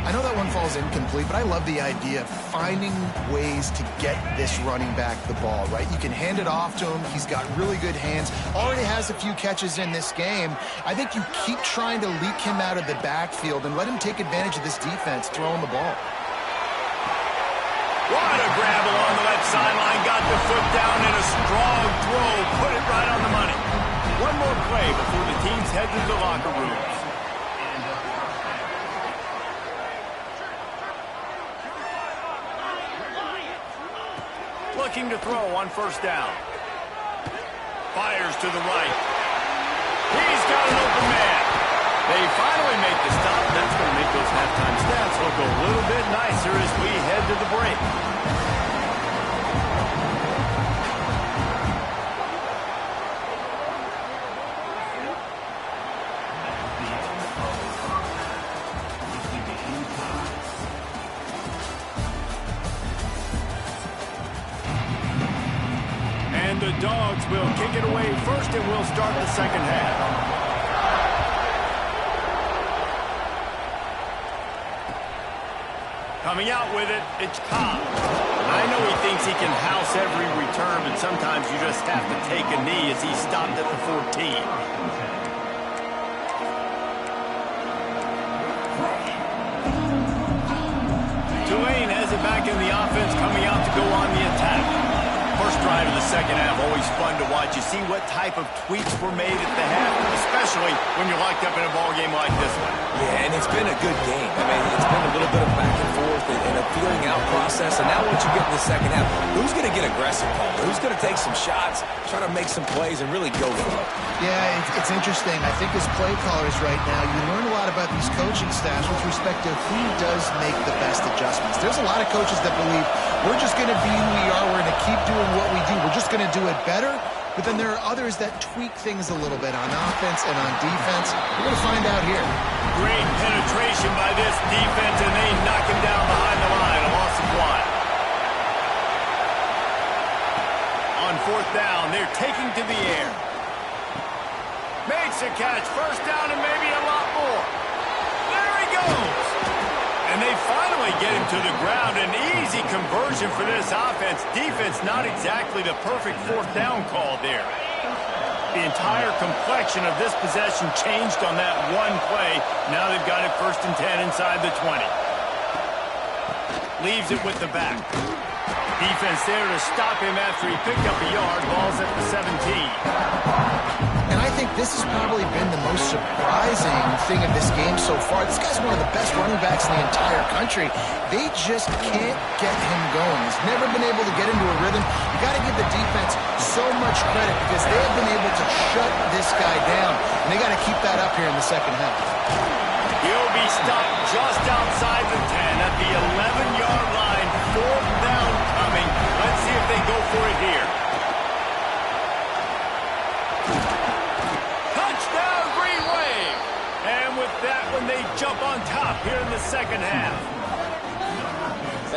I know that one falls incomplete, but I love the idea of finding ways to get this running back the ball, right? You can hand it off to him. He's got really good hands. Already has a few catches in this game. I think you keep trying to leak him out of the backfield and let him take advantage of this defense throwing the ball. What a grab along the left sideline. Got the foot down in a strong throw. Put it right on the money. One more play before the teams head to the locker rooms. Looking to throw on first down. Fires to the right. He's got an open man. They finally make the stop. That's going to make those halftime stats look a little bit nicer as we head to the break. The Dogs will kick it away first, and we'll start the second half. Coming out with it, it's Cobb. I know he thinks he can house every return, but sometimes you just have to take a knee as he stopped at the 14. Tulane has it back in the offense, coming out to go on the attack. First drive of the second half, always fun to watch. You see what type of tweaks were made at the half, especially when you're locked up in a ball game like this one. Yeah, and it's been a good game. I mean, it's been a little bit of back and forth and a feeling out process. And now once you get in the second half, who's going to get aggressive, Paul? Who's going to take some shots, try to make some plays, and really go for it? Yeah, it's interesting. I think as play callers right now, you learn a lot about these coaching staffs with respect to who does make the best adjustments. There's a lot of coaches that believe we're just going to be who we are. We're going to keep doing what we do. We're just going to do it better. But then there are others that tweak things a little bit on offense and on defense. We're going to find out here. Great penetration by this defense, and they knock him down behind the line. A loss of 1. On fourth down, they're taking to the air. Makes a catch. First down and maybe a lot more. There he goes. And they finally get him to the ground. An easy conversion for this offense. Defense, not exactly the perfect fourth down call there. The entire complexion of this possession changed on that one play. Now they've got it 1st and 10 inside the 20. Leaves it with the back. Defense there to stop him after he picked up a yard. Ball's at the 17. And I think this has probably been the most surprising thing of this game so far. This guy's one of the best running backs in the entire country. They just can't get him going. He's never been able to get into a rhythm. You got to give the defense so much credit because they have been able to shut this guy down. And they got to keep that up here in the second half. He'll be stopped just outside the 10 at the 11-yard line. 4th down coming. Let's see if they go for it here. Touchdown, Green Wave! And with that one, they jump on top here in the second half.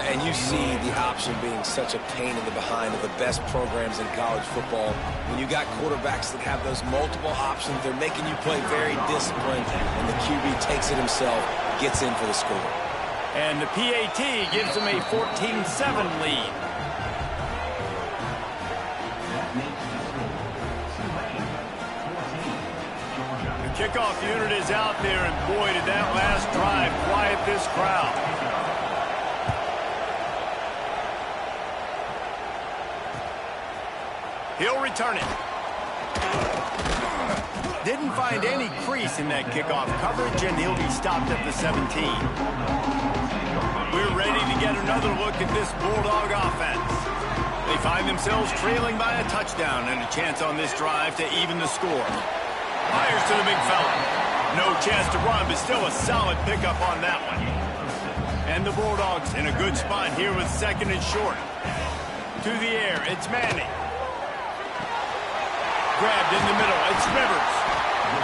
And you see the option being such a pain in the behind of the best programs in college football. When you got quarterbacks that have those multiple options, they're making you play very disciplined, and the QB takes it himself, gets in for the score. And the PAT gives them a 14-7 lead. The kickoff unit is out there, and boy, did that last drive quiet this crowd. He'll return it. Didn't find any crease in that kickoff coverage, and he'll be stopped at the 17. We're ready to get another look at this Bulldog offense. They find themselves trailing by a touchdown and a chance on this drive to even the score. Fires to the big fella. No chance to run, but still a solid pickup on that one. And the Bulldogs in a good spot here with 2nd and short. To the air, it's Manning. Grabbed in the middle, it's Rivers.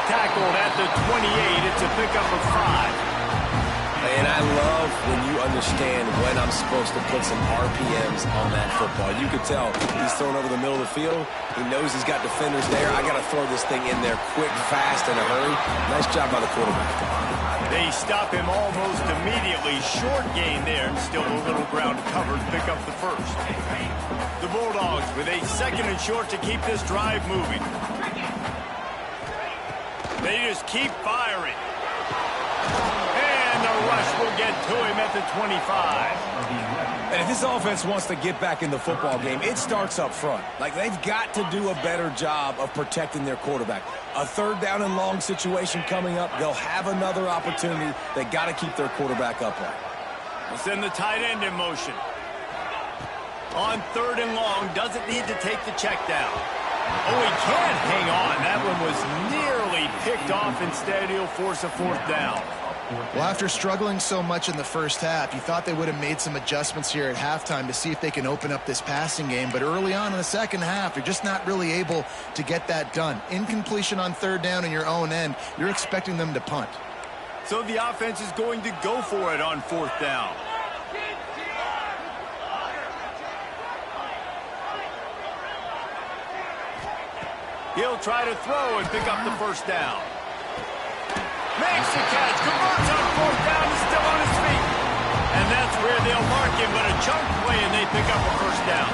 Tackled at the 28, it's a pickup of 5. And I love when you understand when I'm supposed to put some RPMs on that football. You could tell he's thrown over the middle of the field. He knows he's got defenders there. I got to throw this thing in there quick, fast, in a hurry. Nice job by the quarterback. They stop him almost immediately. Short gain there. Still a little ground covered. Pick up the 1st. The Bulldogs with a 2nd and short to keep this drive moving. They just keep firing. And the rush will get to him at the 25. And if this offense wants to get back in the football game, it starts up front. Like, they've got to do a better job of protecting their quarterback. A 3rd down and long situation coming up. They'll have another opportunity. They got to keep their quarterback upright. We'll send the tight end in motion. On 3rd and long, doesn't need to take the check down. Oh, he can't hang on. That one was nearly picked off. Instead, he'll force a 4th down. Well, after struggling so much in the first half, you thought they would have made some adjustments here at halftime to see if they can open up this passing game. But early on in the second half, they're just not really able to get that done. Incompletion on 3rd down in your own end, you're expecting them to punt. So the offense is going to go for it on 4th down. He'll try to throw and pick up the first down. Makes the catch, converts on fourth down, is still on his feet. And that's where they'll mark him, but a chunk play, and they pick up a first down.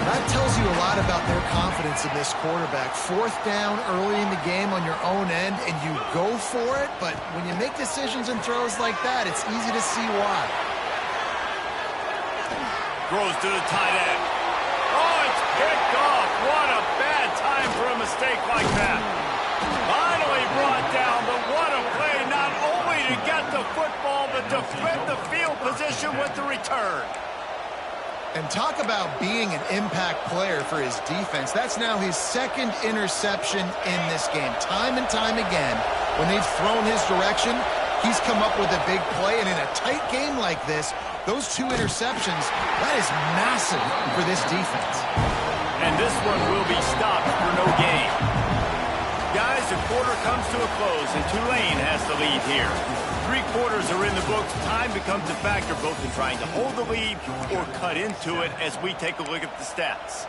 That tells you a lot about their confidence in this quarterback. Fourth down early in the game on your own end, and you go for it, but when you make decisions and throws like that, it's easy to see why. Throws to the tight end. Oh, it's picked off. What a bad time for a mistake like that. Finally brought down, but what a play, not only to get the football, but to flip the field position with the return. And talk about being an impact player for his defense. That's now his second interception in this game. Time and time again, when they've thrown his direction, he's come up with a big play. And in a tight game like this, those 2 interceptions, that is massive for this defense. And this one will be stopped for no gain. Guys, the quarter comes to a close, and Tulane has the lead here. 3 quarters are in the books. Time becomes a factor both in trying to hold the lead or cut into it as we take a look at the stats.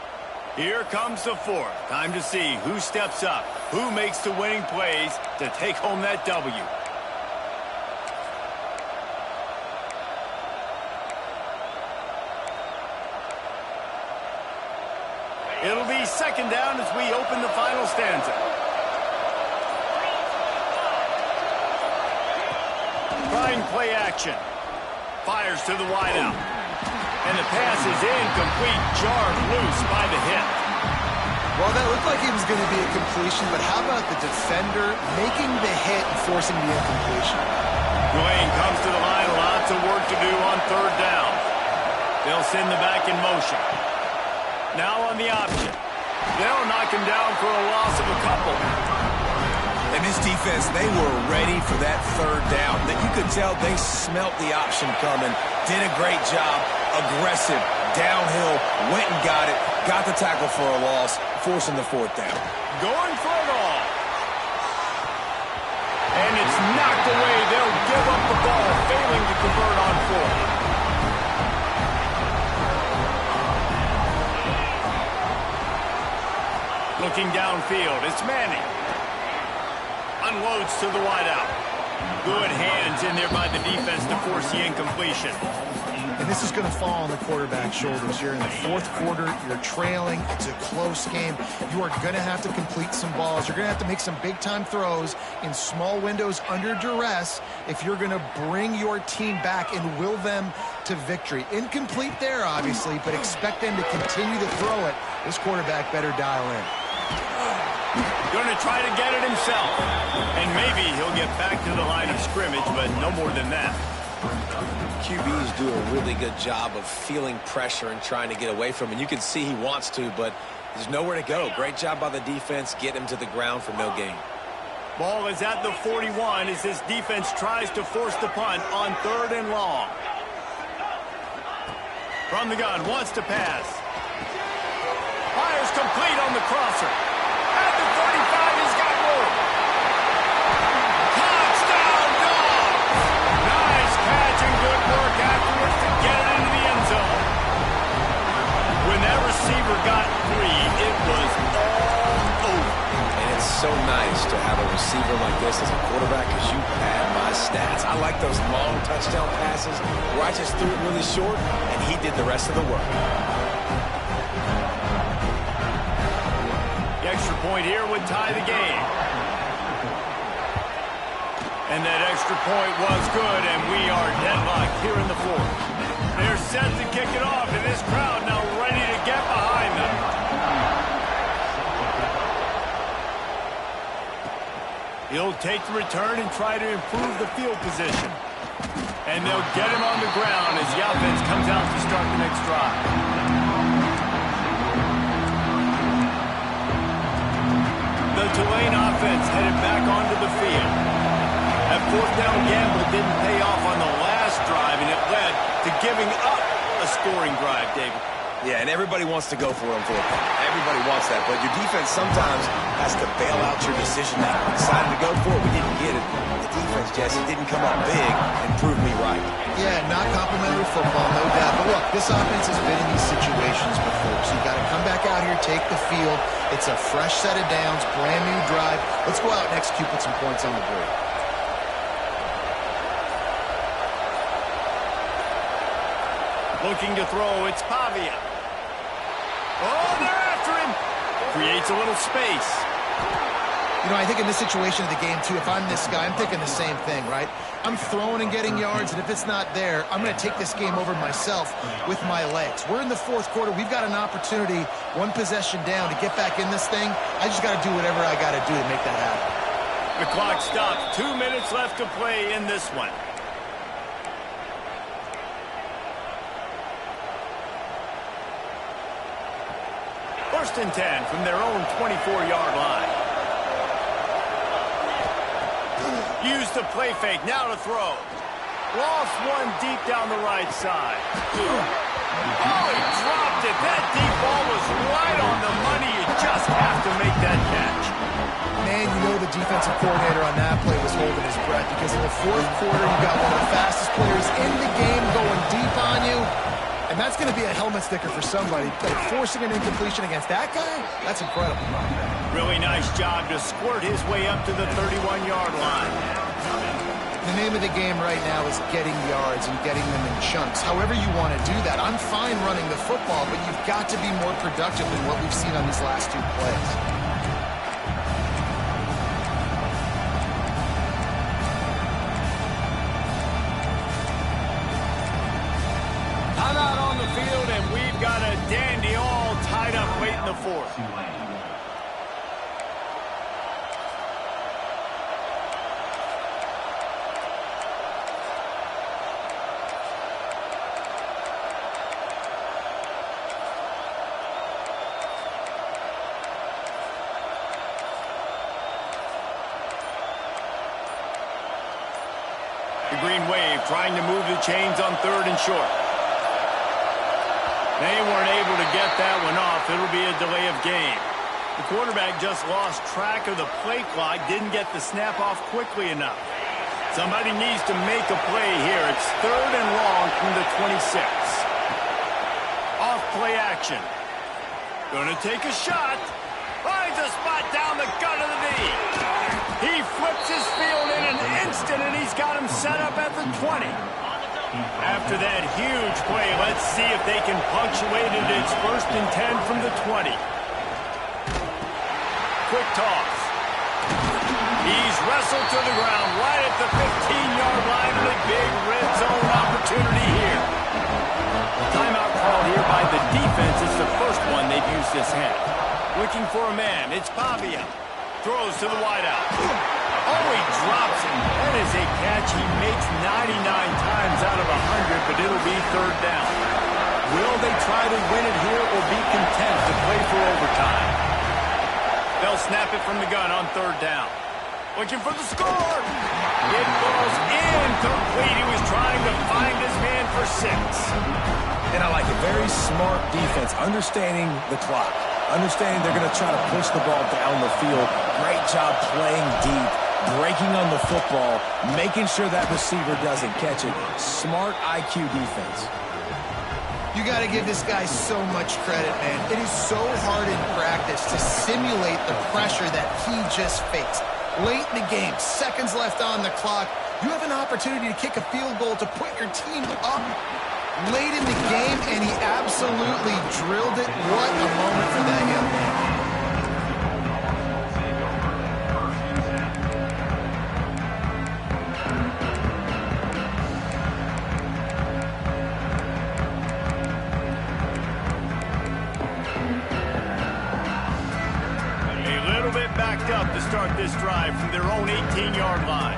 Here comes the fourth. Time to see who steps up, who makes the winning plays to take home that W. It'll be second down as we open the final stanza. Trying play action. Fires to the wideout. And the pass is incomplete, jarred loose by the hit. Well, that looked like it was going to be a completion, but how about the defender making the hit and forcing the incompletion? Tulane comes to the line, lots of work to do on third down. They'll send the back in motion. Now on the option. They'll knock him down for a loss of a couple. And this defense, they were ready for that third down. That you could tell they smelt the option coming. Did a great job. Aggressive. Downhill. Went and got it. Got the tackle for a loss. Forcing the fourth down. Going for it all. And it's knocked away. They'll give up the ball, failing to convert on fourth. Looking downfield, it's Manning. Unloads to the wideout. Good hands in there by the defense to force the incompletion. And this is going to fall on the quarterback's shoulders. You're in the fourth quarter. You're trailing. It's a close game. You are going to have to complete some balls. You're going to have to make some big-time throws in small windows under duress if you're going to bring your team back and will them to victory. Incomplete there, obviously, but expect them to continue to throw it. This quarterback better dial in. Going to try to get it himself. And maybe he'll get back to the line of scrimmage, but no more than that. QBs do a really good job of feeling pressure and trying to get away from it. You can see he wants to, but there's nowhere to go. Great job by the defense. Get him to the ground for no gain. Ball is at the 41 as this defense tries to force the punt on third and long. From the gun, wants to pass. Fires complete on the crosser. At the 45, he's got more. Touchdown, Dogs! Nice catch and good work afterwards to get it into the end zone. When that receiver got free, it was all over. And it's so nice to have a receiver like this as a quarterback because you pad my stats. I like those long touchdown passes where I just threw it really short and he did the rest of the work. Extra point here would tie the game. And that extra point was good, and we are deadlocked here in the fourth. They're set to kick it off, and this crowd now ready to get behind them. He'll take the return and try to improve the field position. And they'll get him on the ground as the offense comes out to start the next drive. The Tulane offense headed back onto the field. That fourth down gamble didn't pay off on the last drive, and it led to giving up a scoring drive, David. Yeah, and everybody wants to go for it on fourth down. Everybody wants that, but your defense sometimes has to bail out your decision making. We decided to go for it, we didn't get it. The defense, Jesse, didn't come up big and prove me right. Yeah, not complimentary football, no doubt. But look, this offense has been in these situations before, so you got to come back out here, take the field. It's a fresh set of downs, brand new drive. Let's go out and execute, put some points on the board. Looking to throw, it's Pavia. Oh, they're after him. Creates a little space. You know, I think in this situation of the game, too, if I'm this guy, I'm thinking the same thing, right? I'm throwing and getting yards, and if it's not there, I'm going to take this game over myself with my legs. We're in the fourth quarter. We've got an opportunity, one possession down, to get back in this thing. I just got to do whatever I got to do to make that happen. The clock stopped. 2 minutes left to play in this one. First and 10 from their own 24-yard line. Use the play fake, now to throw. Lost one deep down the right side. Oh, he dropped it. That deep ball was right on the money. You just have to make that catch. Man, you know the defensive coordinator on that play was holding his breath, because in the fourth quarter, you got one of the fastest players in the game going deep on you. And that's going to be a helmet sticker for somebody. But forcing an incompletion against that guy, that's incredible. Really nice job to squirt his way up to the 31-yard line. The name of the game right now is getting yards and getting them in chunks. However you want to do that. I'm fine running the football, but you've got to be more productive than what we've seen on these last two plays. Timeout on the field, and we've got a dandy all tied up late in the fourth. The Green Wave trying to move the chains on 3rd and short. They weren't able to get that one off. It'll be a delay of game. The quarterback just lost track of the play clock, didn't get the snap off quickly enough. Somebody needs to make a play here. It's 3rd and long from the 26. Off play action. Gonna take a shot. Finds a spot down the gut of the knee. He flips his field in an instant, and he's got him set up at the 20. After that huge play, let's see if they can punctuate it. It's 1st and 10 from the 20. Quick toss. He's wrestled to the ground right at the 15-yard line, and a big red zone opportunity here. Timeout called here by the defense. It's the first one they've used this half. Looking for a man. It's Pavia. Throws to the wideout. Oh, he drops it. That is a catch he makes 99 times out of 100, but it'll be 3rd down. Will they try to win it here or be content to play for overtime? They'll snap it from the gun on 3rd down. Looking for the score. It goes incomplete. He was trying to find his man for 6. And I like it. Very smart defense, understanding the clock. Understanding they're going to try to push the ball down the field. Great job playing deep, breaking on the football, making sure that receiver doesn't catch it. Smart IQ defense. You got to give this guy so much credit, man. It is so hard in practice to simulate the pressure that he just faced. Late in the game, seconds left on the clock, you have an opportunity to kick a field goal to put your team up late in the game, and he absolutely drilled it. What a moment for that young man. A little bit backed up to start this drive from their own 18-yard line.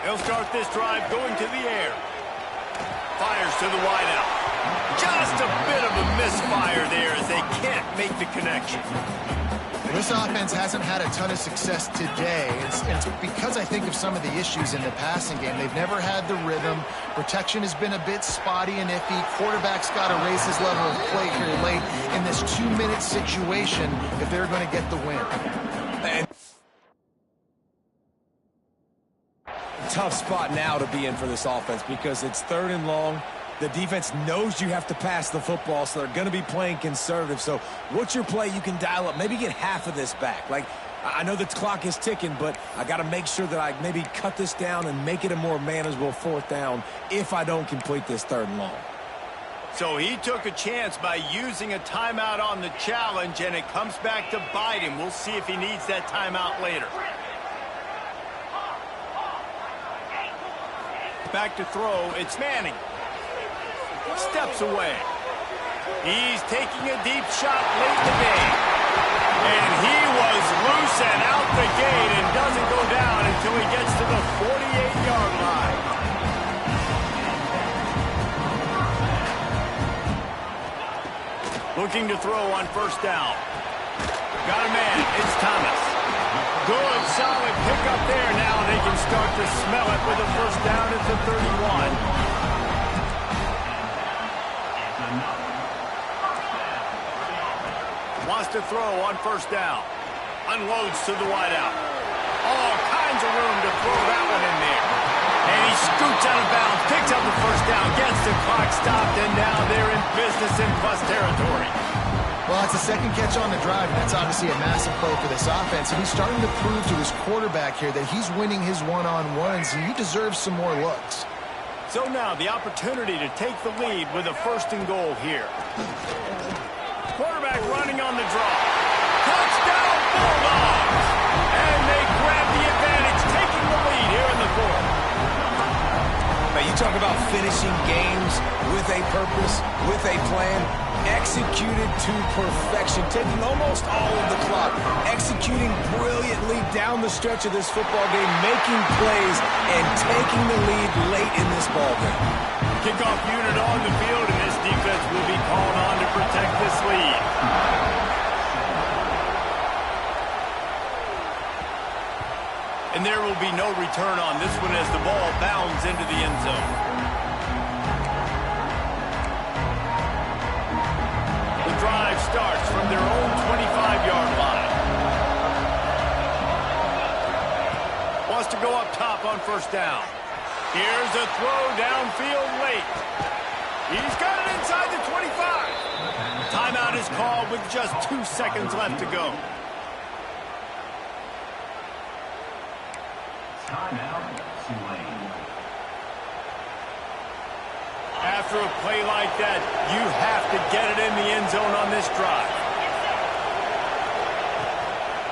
They'll start this drive going to the air. Fires to the wideout. Just a bit of a misfire there as they can't make the connection. This offense hasn't had a ton of success today. It's because I think of some of the issues in the passing game. They've never had the rhythm. Protection has been a bit spotty and iffy. Quarterback's got to raise his level of play here late in this 2-minute situation if they're going to get the win. And tough spot now to be in for this offense because it's 3rd and long. The defense knows you have to pass the football, so they're going to be playing conservative. So what's your play you can dial up? Maybe get half of this back. Like, I know the clock is ticking, but I got to make sure that I maybe cut this down and make it a more manageable 4th down if I don't complete this 3rd and long. So he took a chance by using a timeout on the challenge, and it comes back to bite him. We'll see if he needs that timeout later. Back to throw, it's Manning. Steps away. He's taking a deep shot late in the game. And he was loose and out the gate and doesn't go down until he gets to the 48-yard line. Looking to throw on 1st down. Got a man. It's Thomas. Good, solid pickup there. Now they can start to smell it with a 1st down at the 31. Wants to throw on 1st down. Unloads to the wideout. All kinds of room to throw that one in there. And he scoots out of bounds, picks up the 1st down, gets the clock stopped, and now they're in business in plus territory. Well, it's a 2nd catch on the drive, and that's obviously a massive play for this offense. And he's starting to prove to his quarterback here that he's winning his one-on-ones, and he deserves some more looks. So now the opportunity to take the lead with a 1st and goal here. Quarterback running on the draw. Touchdown, Bulldogs! And they grab the advantage, taking the lead here in the 4th. Now, you talk about finishing games with a purpose, with a plan, executed to perfection, taking almost all of the clock, executing brilliantly down the stretch of this football game, making plays, and taking the lead late in this ball game. Kickoff unit on the field, and this defense will be called on to protect this lead. And there will be no return on this one as the ball bounds into the end zone. The drive starts from their own 25-yard line. Wants to go up top on 1st down. Here's a throw downfield late. He's got it inside the 25. Timeout is called with just 2 seconds left to go. Timeout, Tulane. After a play like that, you have to get it in the end zone on this drive.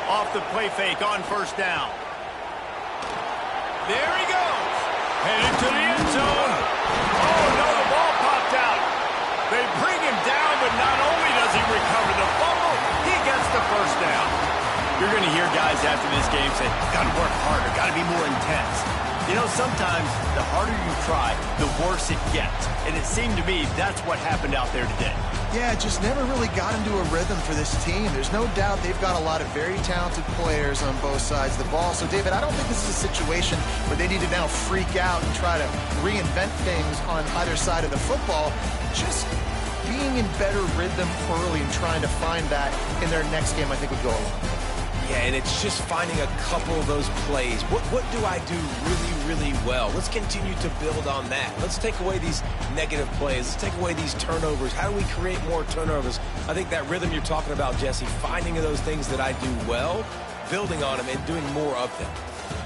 Off the play fake on 1st down. There he goes. Headed to the end zone. Oh, no, the ball popped out. They bring him down, but not only does he recover the fumble, he gets the 1st down. You're going to hear guys after this game say, got to work harder, got to be more intense. You know, sometimes the harder you try, the worse it gets. And it seemed to me that's what happened out there today. Yeah, it just never really got into a rhythm for this team. There's no doubt they've got a lot of very talented players on both sides of the ball. So, David, I don't think this is a situation where they need to now freak out and try to reinvent things on either side of the football. Just being in better rhythm early and trying to find that in their next game, I think, would go a long way. Yeah, and it's just finding a couple of those plays. What do I do really, really well? Let's continue to build on that. Let's take away these negative plays. Let's take away these turnovers. How do we create more turnovers? I think that rhythm you're talking about, Jesse, finding those things that I do well, building on them, and doing more of them.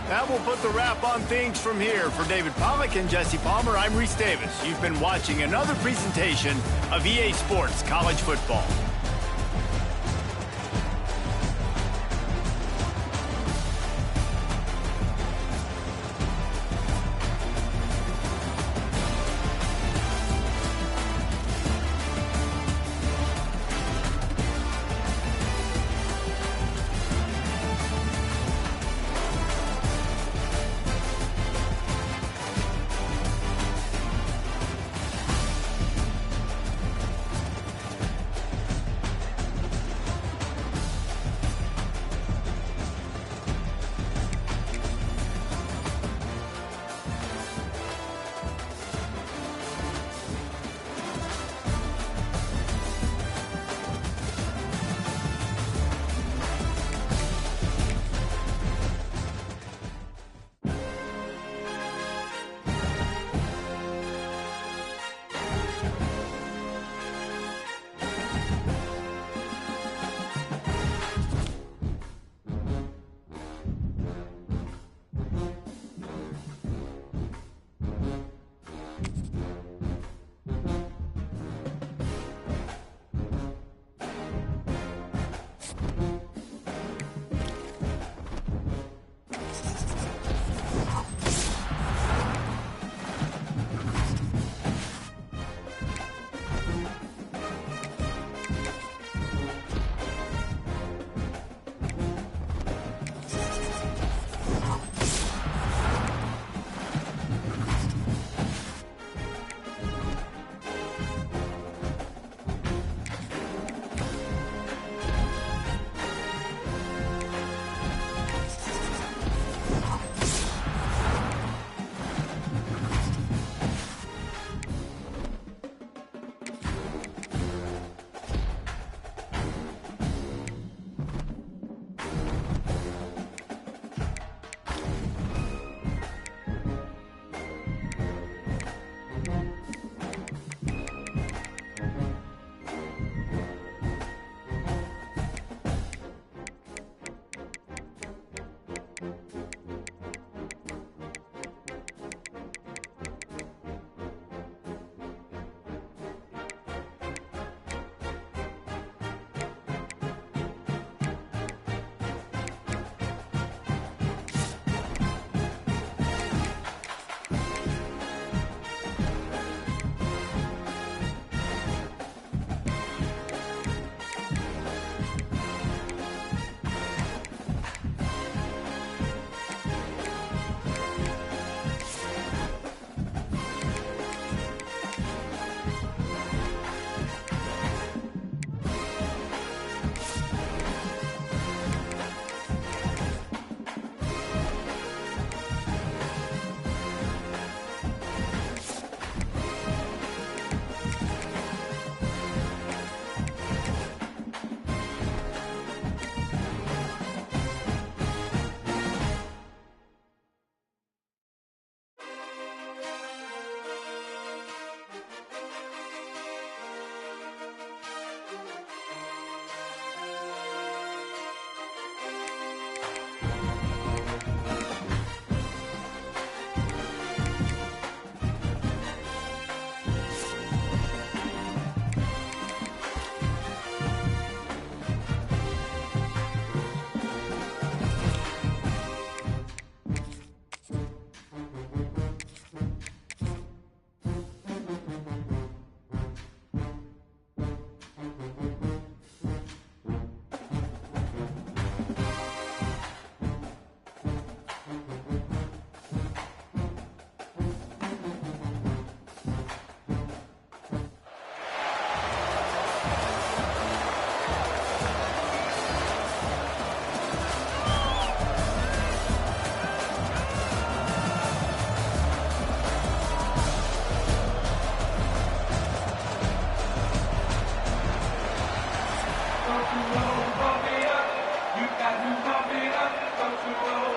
That will put the wrap on things from here. For David Pollack and Jesse Palmer, I'm Reese Davis. You've been watching another presentation of EA Sports College Football.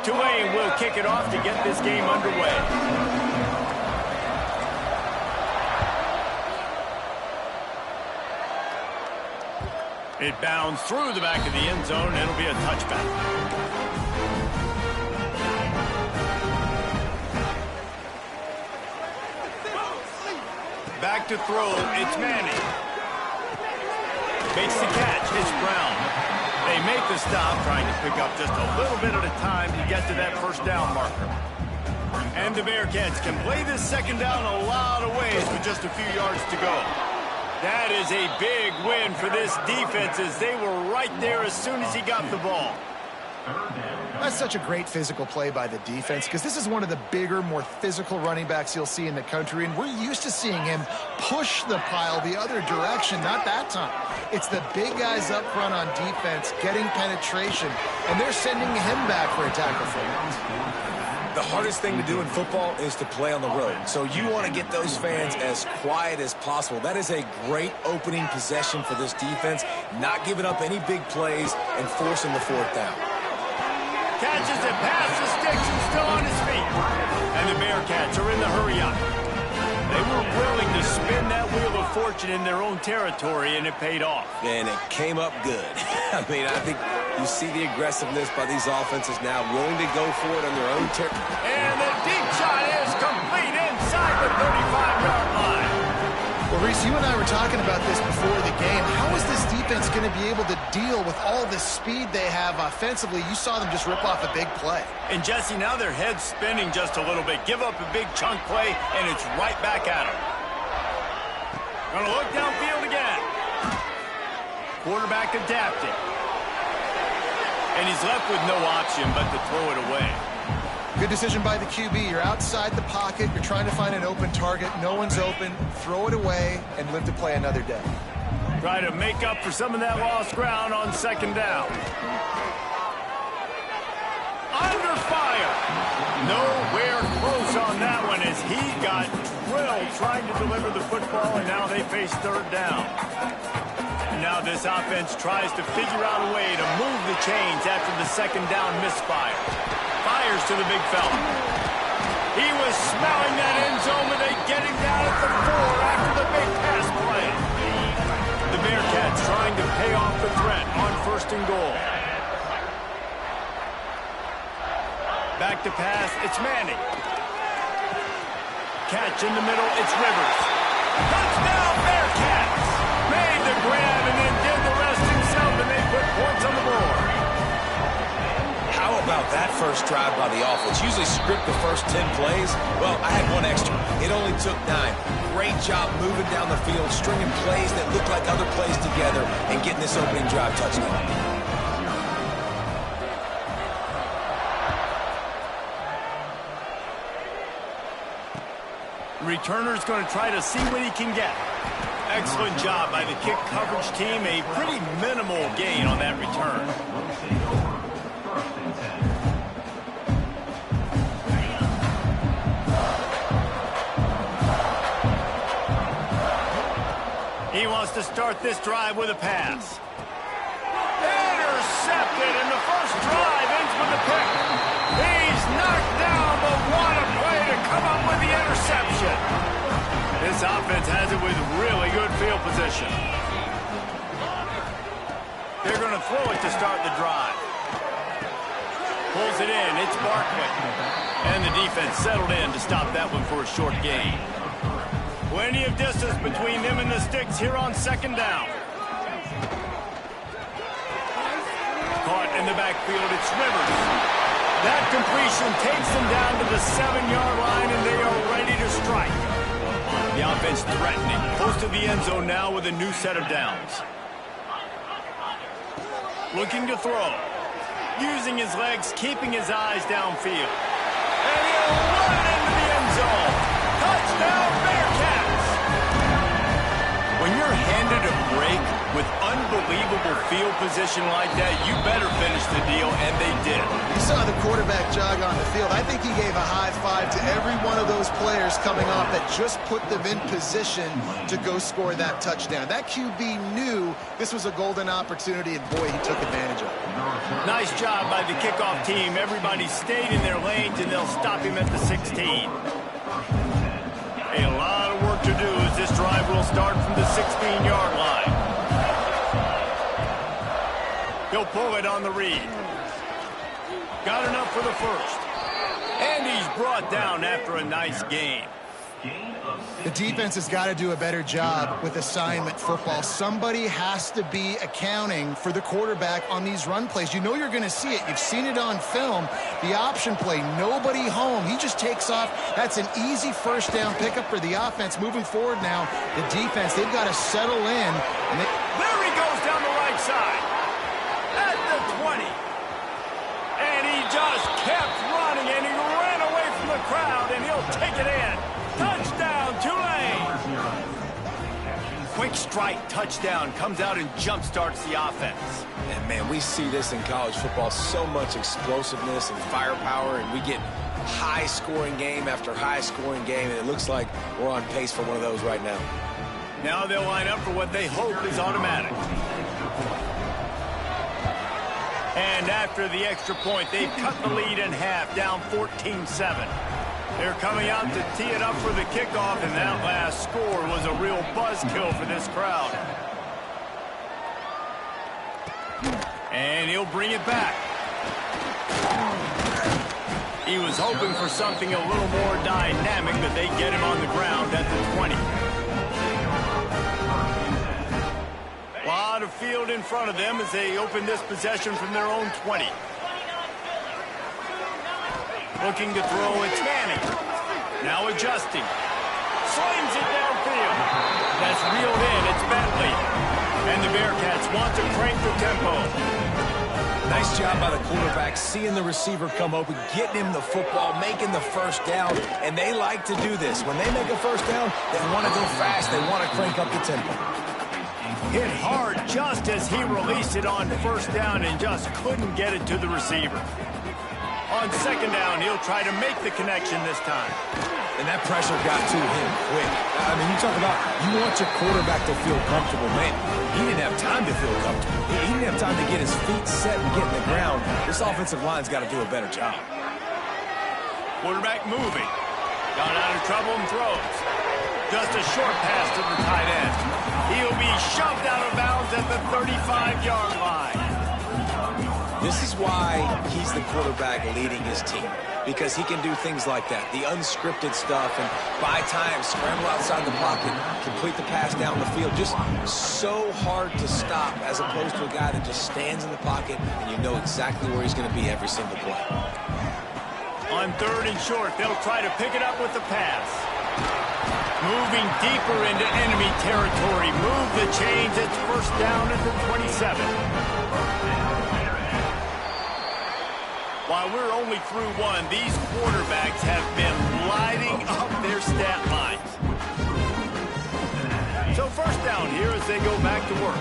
Tulane will kick it off to get this game underway. It bounds through the back of the end zone, and it'll be a touchback. Back to throw, it's Manning. Makes the catch, it's Brown. They make the stop, trying to pick up just a little bit at a time to get to that first down marker. And the Bearcats can play this second down a lot of ways with just a few yards to go. That is a big win for this defense as they were right there as soon as he got the ball. That's such a great physical play by the defense because this is one of the bigger, more physical running backs you'll see in the country, and we're used to seeing him push the pile the other direction, not that time. It's the big guys up front on defense getting penetration, and they're sending him back for a tackle for loss. The hardest thing to do in football is to play on the road. So you want to get those fans as quiet as possible. That is a great opening possession for this defense, not giving up any big plays and forcing the fourth down. Catches it past the sticks and still on his feet. And the Bearcats are in the hurry-up. They were willing to spin that wheel of fortune in their own territory, and it paid off. And it came up good. I mean, I think you see the aggressiveness by these offenses now, willing to go for it on their own territory. And the deep shot is complete inside the 35-yard line. Well, Reese, you and I were talking about this before the game. How is this defense going to be able to deal with all the speed they have offensively? You saw them just rip off a big play. And, Jesse, now their head's spinning just a little bit. Give up a big chunk play, and it's right back at them. Gonna look downfield again. Quarterback adapting. And he's left with no option but to throw it away. Good decision by the QB. You're outside the pocket. You're trying to find an open target. No one's open. Throw it away and live to play another day. Try to make up for some of that lost ground on second down. Under fire. Nowhere close on that one as he got drilled trying to deliver the football, and now they face third down. And now this offense tries to figure out a way to move the chains after the second down misfire. Fires to the big fella. He was smelling that end zone, but they get him down at the 4 after the big pass play. The Bearcats trying to pay off the threat on first and goal. Back to pass, it's Manning. Catch in the middle, it's Rivers. Touchdown, Bearcats! Made the grab and then did the rest himself, and they put points on the board. How about that first drive by the offense? Usually script the first 10 plays. Well, I had one extra. It only took 9. Great job moving down the field, stringing plays that look like other plays together, and getting this opening drive touchdown. Returner's going to try to see what he can get. Excellent job by the kick coverage team. A pretty minimal gain on that return. He wants to start this drive with a pass. Intercepted, and the first drive ends with a pick. He's knocked down, but what a play to come up with the interception. This offense has it with really good field position. They're going to throw it to start the drive. Pulls it in, it's Barkley. And the defense settled in to stop that one for a short gain. Plenty of distance between them and the sticks here on second down. Caught in the backfield, it's Rivers. That completion takes them down to the 7-yard line, and they are ready to strike. The offense threatening, close to the end zone now with a new set of downs. Looking to throw. Using his legs, keeping his eyes downfield. And he'll run it into the end zone. Touchdown, Bearcats! When you're handed a break with unbelievable field position like that, you better finish the deal, and they did. You saw the quarterback jog on the field. I think he gave a high five to every one of those players coming off that just put them in position to go score that touchdown. That QB knew this was a golden opportunity, and boy, he took advantage of it. Nice job by the kickoff team. Everybody stayed in their lanes, and they'll stop him at the 16. A lot of work to do as this drive will start from the 16-yard line. He'll pull it on the read. Got enough for the first. And he's brought down after a nice gain. The defense has got to do a better job with assignment football. Somebody has to be accounting for the quarterback on these run plays. You know you're going to see it. You've seen it on film. The option play, nobody home. He just takes off. That's an easy first down pickup for the offense. Moving forward now, the defense, they've got to settle in. And there he goes down the right side. At the 20. And he just kept running, and he ran away from the crowd, and he'll take it in. Touchdown, Tulane! Quick strike touchdown comes out and jump starts the offense. And man, we see this in college football, so much explosiveness and firepower, and we get high-scoring game after high-scoring game, and it looks like we're on pace for one of those right now. Now they'll line up for what they hope is automatic. And after the extra point, they've cut the lead in half, down 14-7. They're coming out to tee it up for the kickoff, and that last score was a real buzzkill for this crowd. And he'll bring it back. He was hoping for something a little more dynamic, but they get him on the ground at the 20. A lot of field in front of them as they open this possession from their own 20. Looking to throw, it's Manning. Now adjusting. Slings it downfield. That's reeled in, it's Bentley. And the Bearcats want to crank the tempo. Nice job by the quarterback, seeing the receiver come open, getting him the football, making the first down, and they like to do this. When they make a first down, they want to go fast, they want to crank up the tempo. Hit hard just as he released it on first down and just couldn't get it to the receiver. On second down, he'll try to make the connection this time. And that pressure got to him quick. I mean, you talk about you want your quarterback to feel comfortable. Man, he didn't have time to feel comfortable. He didn't have time to get his feet set and get in the ground. This offensive line's got to do a better job. Quarterback moving. Got out of trouble and throws. Just a short pass to the tight end. He'll be shoved out of bounds at the 35-yard line. This is why he's the quarterback leading his team, because he can do things like that, the unscripted stuff, and buy time, scramble outside the pocket, complete the pass down the field. Just so hard to stop as opposed to a guy that just stands in the pocket and you know exactly where he's going to be every single play. On third and short, they'll try to pick it up with the pass. Moving deeper into enemy territory. Move the chains. It's first down at the 27. While we're only through one, these quarterbacks have been lighting up their stat lines. So first down here as they go back to work.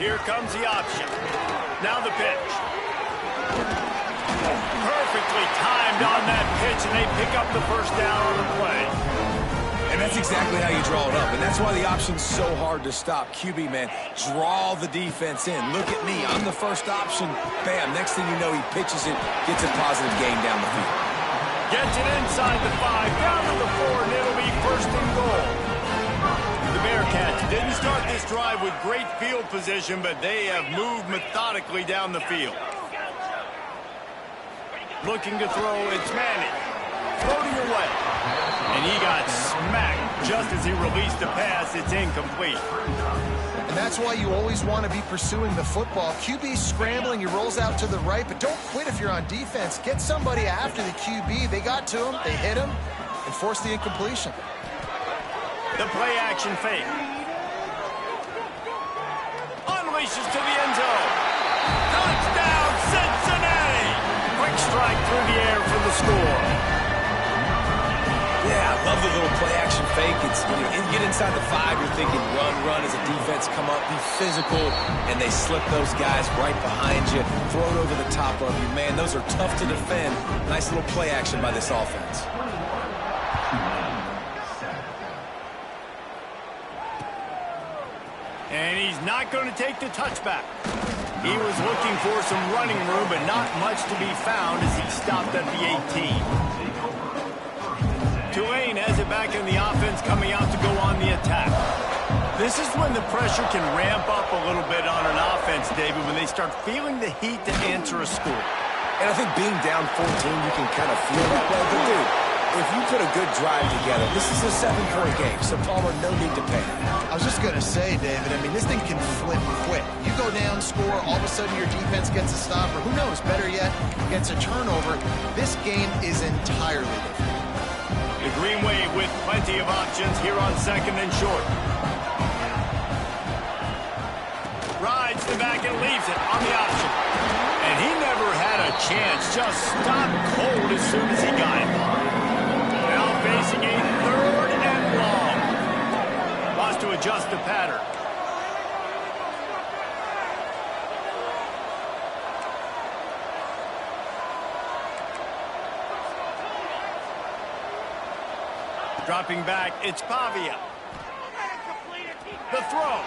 Here comes the option. Now the pitch. Perfectly timed on that pitch, and they pick up the first down on the play. And that's exactly how you draw it up, and that's why the option's so hard to stop. QB, man, draw the defense in. Look at me, I'm the first option. Bam, next thing you know, he pitches it, gets a positive gain down the field. Gets it inside the 5, down to the 4, and it'll be first and goal. The Bearcats didn't start this drive with great field position, but they have moved methodically down the field. Looking to throw, it's Manning. Floating away. And he got smacked just as he released the pass. It's incomplete. And that's why you always want to be pursuing the football. QB scrambling, he rolls out to the right, but don't quit if you're on defense. Get somebody after the QB. They got to him, they hit him, and forced the incompletion. The play action fake. Unleashes to the end zone. Touchdown, Cincinnati! Quick strike through the air for the score. Yeah, I love the little play-action fake. It's when you get inside the 5, you're thinking run as a defense, come up, be physical, and they slip those guys right behind you, throw it over the top of you. Man, those are tough to defend. Nice little play-action by this offense. And he's not going to take the touchback. He was looking for some running room, but not much to be found as he stopped at the 18. Tulane has it back in the offense, coming out to go on the attack. This is when the pressure can ramp up a little bit on an offense, David, when they start feeling the heat to answer a score. And I think being down 14, you can kind of feel that way. But, dude, if you put a good drive together, this is a 7-point game, so Palmer, no need to panic. I was just going to say, David, I mean, this thing can flip quick. You go down, score, all of a sudden your defense gets a stop, or who knows, better yet, gets a turnover. This game is entirely different. The Green Wave with plenty of options here on 2nd and short. Rides the back and leaves it on the option. And he never had a chance, just stopped cold as soon as he got it. Now facing a 3rd and long. Wants to adjust the pattern. Dropping back, it's Pavia. The throw.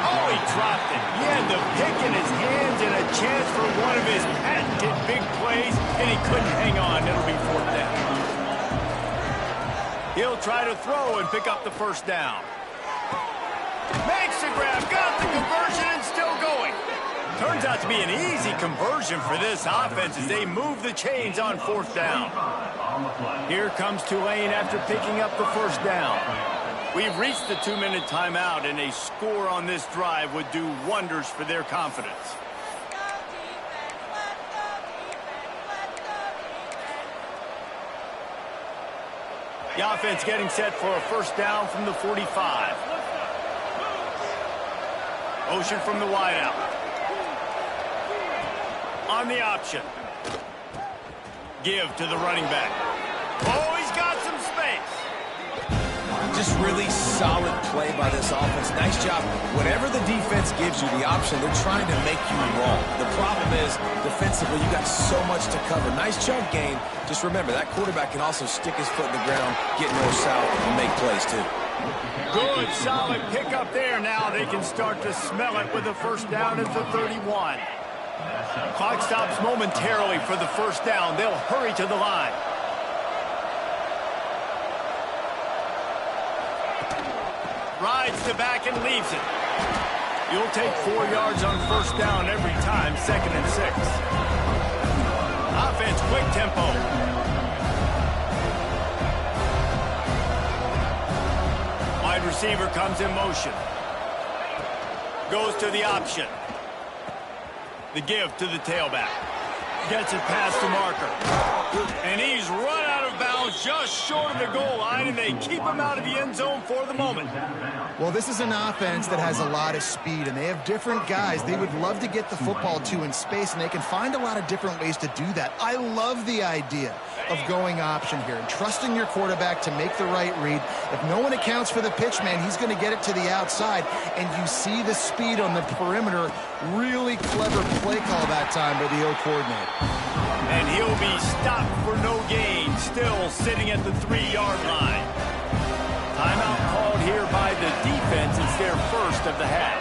Oh, he dropped it. He had the pick in his hands and a chance for one of his patented big plays, and he couldn't hang on. It'll be 4th down. He'll try to throw and pick up the 1st down. Makes the grab, got the conversion, and still going. Turns out to be an easy conversion for this offense as they move the chains on 4th down. Here comes Tulane after picking up the 1st down. We've reached the 2-minute timeout, and a score on this drive would do wonders for their confidence. The offense getting set for a 1st down from the 45. Motion from the wideout. On the option. Give to the running back. Oh, he's got some space. Just really solid play by this offense. Nice job. Whatever the defense gives you, the option, they're trying to make you wrong. The problem is, defensively, you got so much to cover. Nice chunk gain. Just remember, that quarterback can also stick his foot in the ground, get north-south, and make plays, too. Good, solid pick up there. Now they can start to smell it with a 1st down at the 31. Clock stops momentarily for the 1st down. They'll hurry to the line. Rides the back and leaves it. You'll take 4 yards on 1st down every time, 2nd and 6. Offense, quick tempo. Wide receiver comes in motion. Goes to the option. The give to the tailback. Gets it past the marker. And he's run out of bounds just short of the goal line, and they keep him out of the end zone for the moment. Well, this is an offense that has a lot of speed, and they have different guys they would love to get the football to in space, and they can find a lot of different ways to do that. I love the idea of going option here and trusting your quarterback to make the right read. If no one accounts for the pitch, man, he's going to get it to the outside, and you see the speed on the perimeter. Really clever play call that time by the O coordinator. And he'll be stopped for no gain, still sitting at the 3-yard line. Timeout called here by the defense. It's their 1st of the half.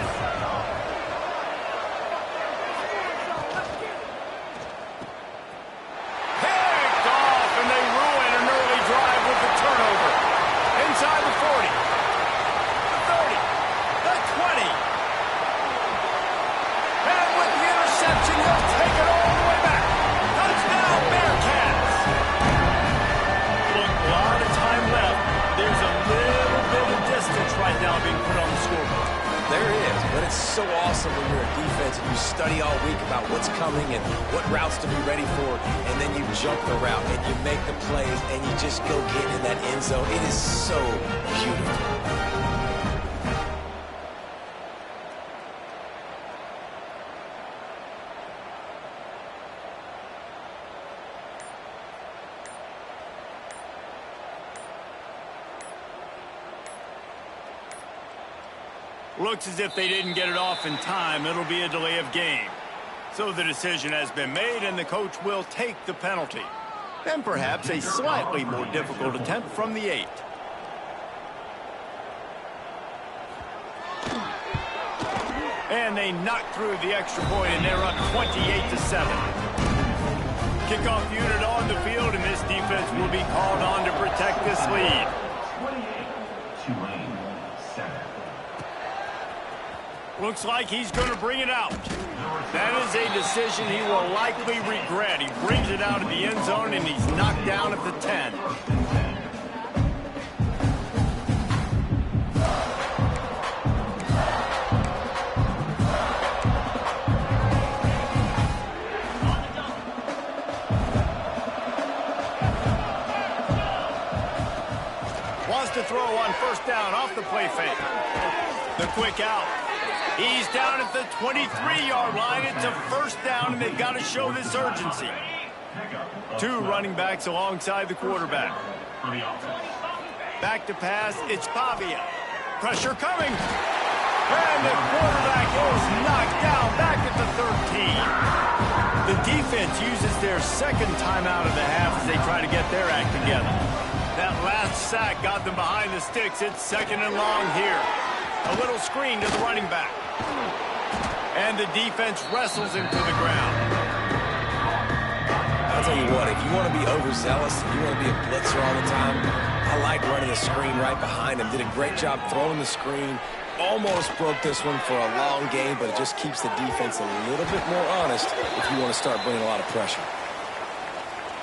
Picked off, and they ruin an early drive with the turnover. Inside the 40, the 30, the 20. And with the interception, he'll take it all the way back. Touchdown, Bearcats! Look, a lot of time left. There's a little bit of distance right now being put on the scoreboard. There is, but it's so awesome when you're a defense and you study all week about what's coming and what routes to be ready for, and then you jump the route and you make the plays and you just go get in that end zone. It is so beautiful. Looks as if they didn't get it off in time. It'll be a delay of game. So the decision has been made, and the coach will take the penalty. And perhaps a slightly more difficult attempt from the 8. And they knock through the extra point, and they're up 28-7. Kickoff unit on the field, and this defense will be called on to protect this lead. 28-7. Looks like he's going to bring it out. That is a decision he will likely regret. He brings it out of the end zone, and he's knocked down at the 10. Wants to throw on first down off the play fake. The quick out. He's down at the 23-yard line. It's a first down, and they've got to show this urgency. 2 running backs alongside the quarterback. Back to pass. It's Pavia. Pressure coming. And the quarterback is knocked down back at the 13. The defense uses their second timeout of the half as they try to get their act together. That last sack got them behind the sticks. It's 2nd and long here. A little screen to the running back. And the defense wrestles him to the ground. I'll tell you what, if you want to be overzealous, if you want to be a blitzer all the time, I like running the screen right behind him. Did a great job throwing the screen. Almost broke this one for a long game, but it just keeps the defense a little bit more honest if you want to start bringing a lot of pressure.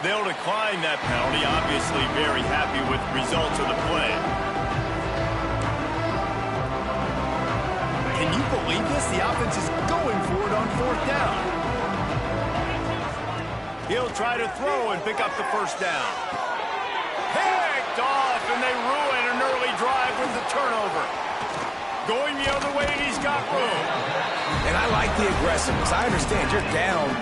They'll decline that penalty, obviously very happy with the results of the play. Can you believe this? The offense is going for it on 4th down. He'll try to throw and pick up the first down. Picked off, and they ruin an early drive with the turnover. Going the other way, and he's got room. And I like the aggressiveness. I understand you're down,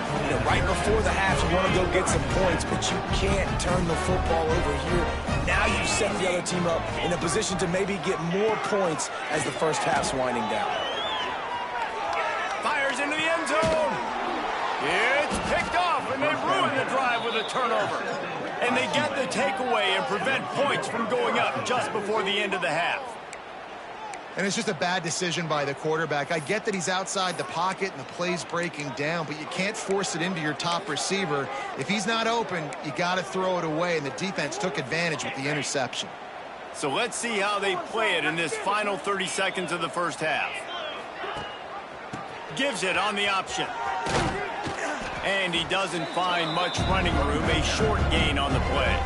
right before the half. You want to go get some points, but you can't turn the football over here. Now you set the other team up in a position to maybe get more points as the first half's winding down. Fires into the end zone. It's picked off, and they ruin the drive with a turnover. And they get the takeaway and prevent points from going up just before the end of the half. And it's just a bad decision by the quarterback. I get that he's outside the pocket and the play's breaking down, but you can't force it into your top receiver. If he's not open, you got to throw it away, and the defense took advantage with the interception. So let's see how they play it in this final 30 seconds of the first half. Gives it on the option. And he doesn't find much running room, a short gain on the play.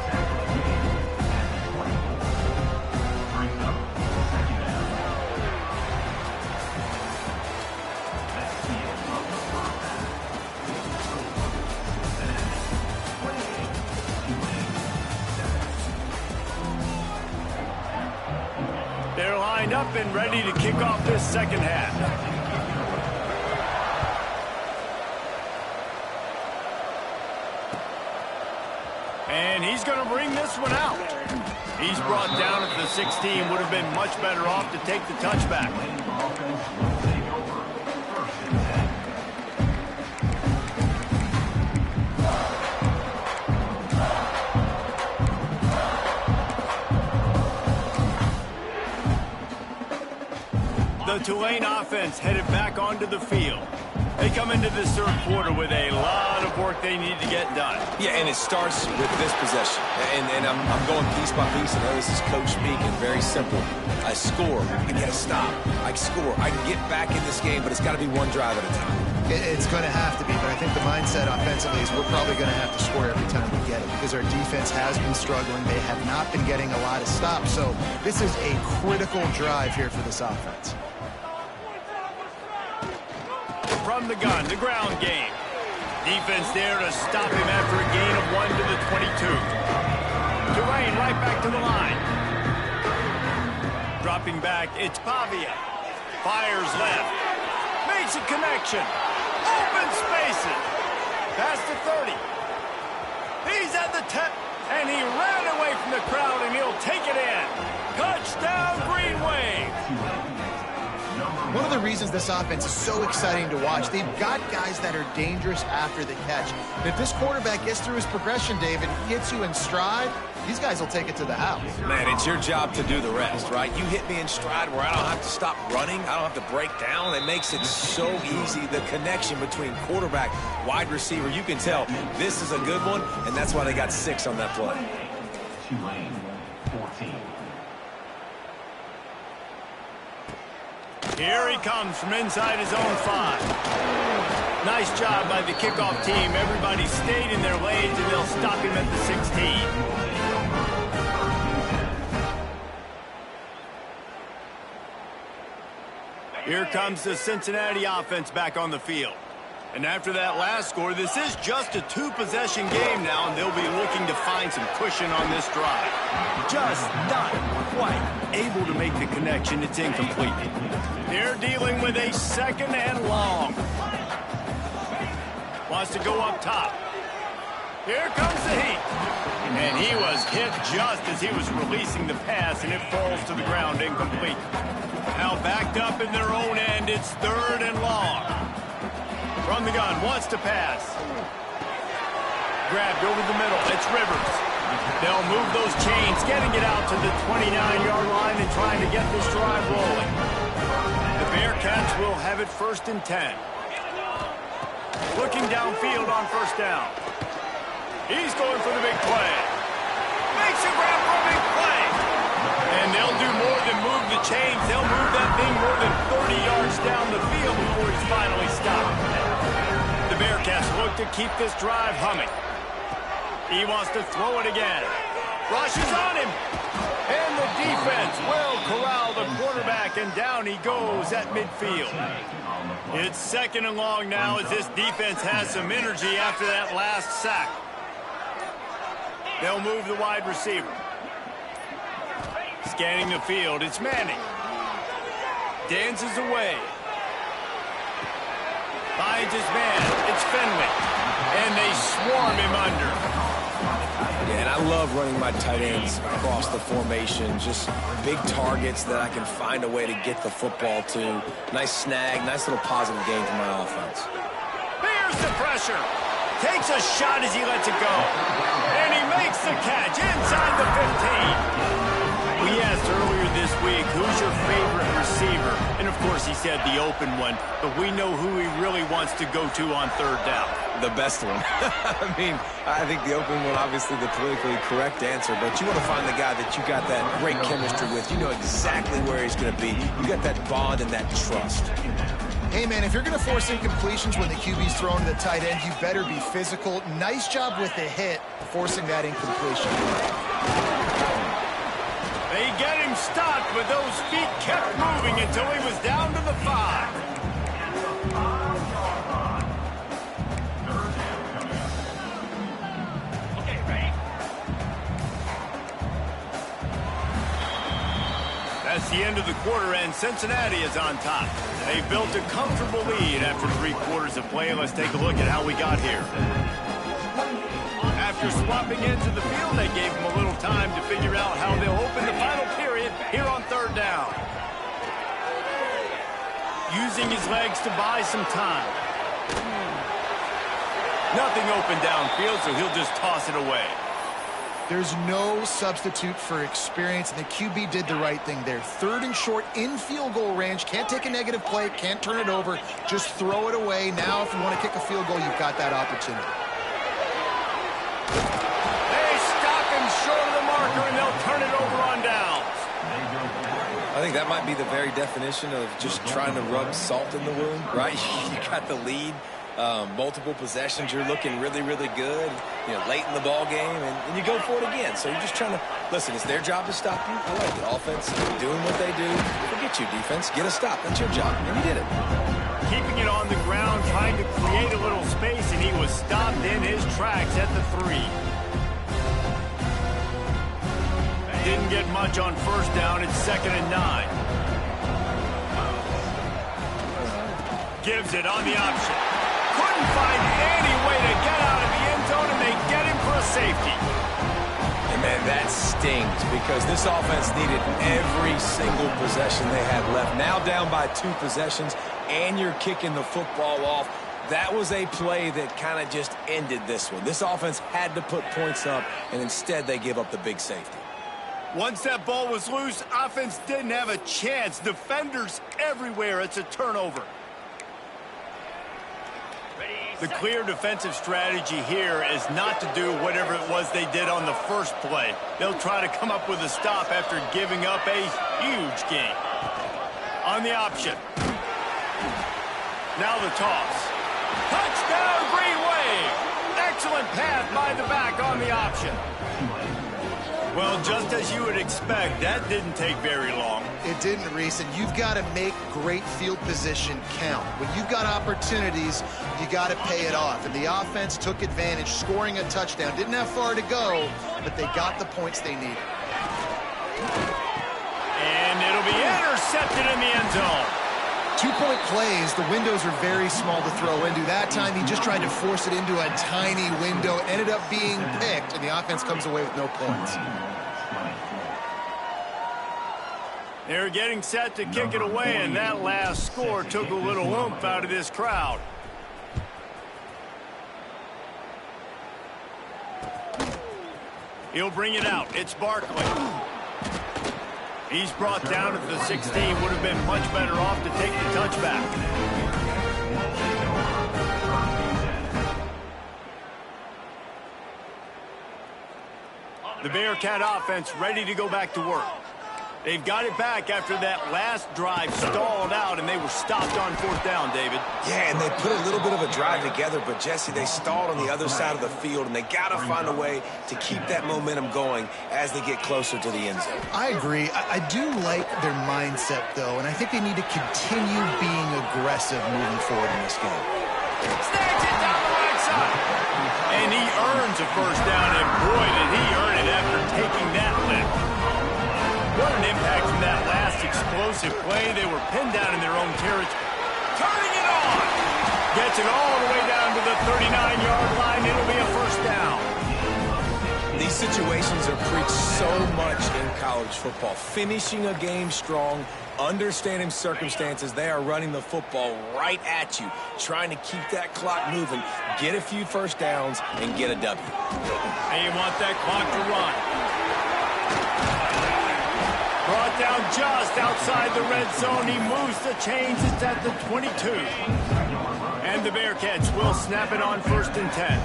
They're lined up and ready to kick off this second half. And he's going to bring this one out. He's brought down at the 16. Would have been much better off to take the touchback. The Tulane offense headed back onto the field. They come into this third quarter with a lot of work they need to get done. Yeah, and it starts with this possession. And I'm going piece by piece. I know this is coach speaking. Very simple. I score. I get a stop. I score. I can get back in this game, but it's got to be one drive at a time. It's going to have to be, but I think the mindset offensively is we're probably going to have to score every time we get it because our defense has been struggling. They have not been getting a lot of stops. So this is a critical drive here for this offense. From the gun, the ground game. Defense there to stop him after a gain of 1 to the 22. Tulane right back to the line. Dropping back, it's Pavia. Fires left. Makes a connection. Open spaces. Past the 30. He's at the 10. And he ran away from the crowd, and he'll take it in. Touchdown, Green Wave. One of the reasons this offense is so exciting to watch, they've got guys that are dangerous after the catch. And if this quarterback gets through his progression, David, he hits you in stride, these guys will take it to the house. Man, it's your job to do the rest, right? You hit me in stride where I don't have to stop running. I don't have to break down. It makes it so easy. The connection between quarterback, wide receiver, you can tell this is a good one, and that's why they got 6 on that play. Tulane, 14. Here he comes from inside his own 5. Nice job by the kickoff team. Everybody stayed in their lanes, and they'll stop him at the 16. Here comes the Cincinnati offense back on the field. And after that last score, this is just a 2-possession game now, and they'll be looking to find some cushion on this drive. Just not quite able to make the connection. It's incomplete. They're dealing with a 2nd and long. Wants to go up top. Here comes the heat. And he was hit just as he was releasing the pass, and it falls to the ground incomplete. Now backed up in their own end, it's 3rd and long. From the gun, wants to pass. Grabbed over the middle, it's Rivers. They'll move those chains, getting it out to the 29-yard line and trying to get this drive rolling. The Bearcats will have it 1st and 10. Looking downfield on 1st down. He's going for the big play. Makes a grab for a big play. And they'll do more than move the chains. They'll move that thing more than 30 yards down the field before he's finally stopped. The Bearcats look to keep this drive humming. He wants to throw it again. Rushes on him. And the defense will corral the quarterback, and down he goes at midfield. It's 2nd and long now as this defense has some energy after that last sack. They'll move the wide receiver. Scanning the field, it's Manning. Dances away. Finds his man, it's Fenwick. And they swarm him under. Yeah, and I love running my tight ends across the formation. Just big targets that I can find a way to get the football to. Nice snag, nice little positive game for my offense. Here's the pressure. Takes a shot as he lets it go. And he makes the catch inside the 15. We asked earlier this week, who's your favorite receiver? And, of course, he said the open one. But we know who he really wants to go to on 3rd down. The best one. I mean, I think the open one, obviously the politically correct answer, but you want to find the guy that you got that great chemistry with. You know exactly where he's going to be. You got that bond and that trust. Hey, man, if you're going to force incompletions when the QB's thrown to the tight end, you better be physical. Nice job with the hit, forcing that incompletion. They get him stopped, but those feet kept moving until he was down to the 5. That's the end of the quarter, and Cincinnati is on top. They built a comfortable lead after 3 quarters of play. Let's take a look at how we got here. After swapping into the field, they gave him a little time to figure out how they'll open the final period here on 3rd down. Using his legs to buy some time. Nothing open downfield, so he'll just toss it away. There's no substitute for experience, and the QB did the right thing there. 3rd and short in field goal range. Can't take a negative play, can't turn it over. Just throw it away. Now, if you want to kick a field goal, you've got that opportunity. They stop him short of the marker, and they'll turn it over on downs. I think that might be the very definition of just trying to rub salt in the wound, right? You got the lead. Multiple possessions, you're looking really, really good, you know, late in the ball game, and you go for it again. So you're just trying to, listen, it's their job to stop you. I like it. Offense, doing what they do. Forget you, defense. Get a stop. That's your job, and you did it. Keeping it on the ground, trying to create a little space, and he was stopped in his tracks at the 3. Didn't get much on 1st down. It's 2nd and 9. Gives it on the option. Couldn't find any way to get out of the end zone, and they get him for a safety. And Man, that stings because this offense needed every single possession they had left. Now down by 2 possessions, and you're kicking the football off. That was a play that kind of just ended this one. This offense had to put points up, and instead they give up the big safety. Once that ball was loose, offense didn't have a chance. Defenders everywhere. It's a turnover. The clear defensive strategy here is not to do whatever it was they did on the first play. They'll try to come up with a stop after giving up a huge gain. On the option. Now the toss. Touchdown, Green Wave! Excellent pass by the back on the option. Well, just as you would expect, that didn't take very long. It didn't, Reese, and you've got to make great field position count. When you've got opportunities, you got to pay it off. And the offense took advantage, scoring a touchdown. Didn't have far to go, but they got the points they needed. And it'll be intercepted in the end zone. 2-point plays, the windows are very small to throw into. That time, he just tried to force it into a tiny window, ended up being picked, and the offense comes away with no points. They're getting set to kick it away, and that last score took a little oomph out of this crowd. He'll bring it out. It's Barkley. He's brought down at the 16. Would have been much better off to take the touchback. The Bearcat offense ready to go back to work. They've got it back after that last drive stalled out, and they were stopped on 4th down, David. Yeah, and they put a little bit of a drive together, but, Jesse, they stalled on the other side of the field, and they got to find a way to keep that momentum going as they get closer to the end zone. I agree. I do like their mindset, though, and I think they need to continue being aggressive moving forward in this game. Snags it down the right side. And he earns a first down, and boy, did he earn it after taking that lift. What an impact from that last explosive play. They were pinned down in their own territory. Turning it on. Gets it all the way down to the 39-yard line. It'll be a first down. These situations are preached so much in college football. Finishing a game strong, understanding circumstances. They are running the football right at you, trying to keep that clock moving, get a few first downs, and get a W. And you want that clock to run. Brought down just outside the red zone. He moves the chains. It's at the 22. And the Bearcats will snap it on 1st and 10.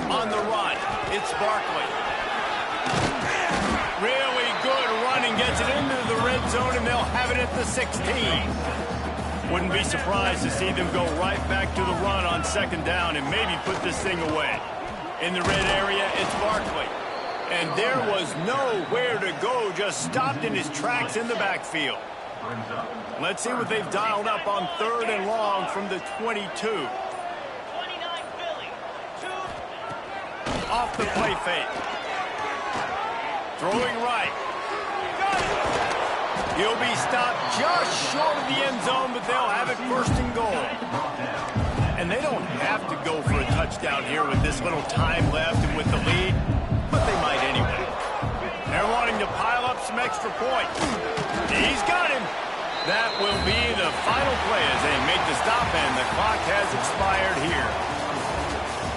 On the run, it's Barkley. Really good running. Gets it into the red zone, and they'll have it at the 16. Wouldn't be surprised to see them go right back to the run on 2nd down and maybe put this thing away. In the red area, it's Barkley. And there was nowhere to go, just stopped in his tracks in the backfield. Let's see what they've dialed up on 3rd and long from the 22. Off the play fake. Throwing right. He'll be stopped just short of the end zone, but they'll have it 1st and goal. And they don't have to go for a touchdown here with this little time left and with the lead. But they might anyway. They're wanting to pile up some extra points. He's got him. That will be the final play as they make the stop, and the clock has expired here.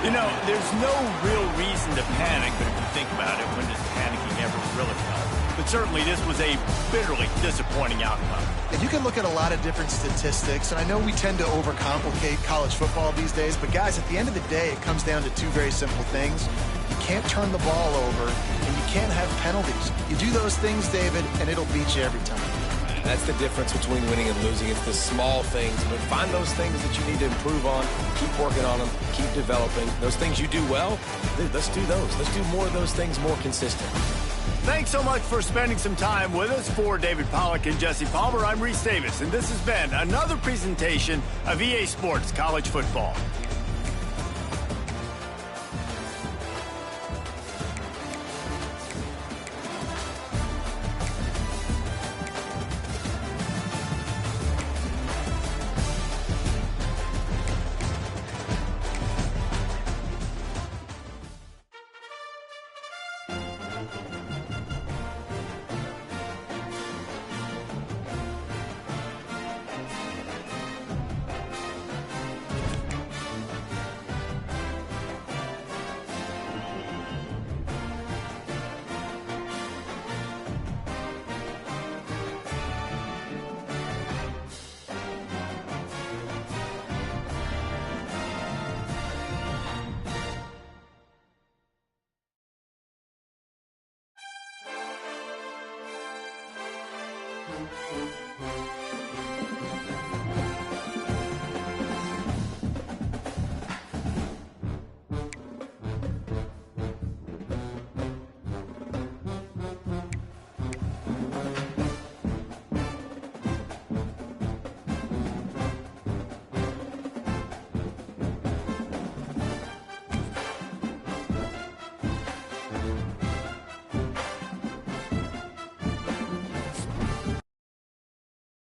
You know, there's no real reason to panic, but if you think about it, when does panicking ever really help? But certainly this was a bitterly disappointing outcome. And you can look at a lot of different statistics, and I know we tend to overcomplicate college football these days, but guys, at the end of the day, it comes down to 2 very simple things. You can't turn the ball over, and you can't have penalties. You do those things, David, and it'll beat you every time. That's the difference between winning and losing. It's the small things. But find those things that you need to improve on. Keep working on them. Keep developing. Those things you do well, let's do those. Let's do more of those things more consistent. Thanks so much for spending some time with us. For David Pollack and Jesse Palmer, I'm Reese Davis, and this has been another presentation of EA Sports College Football.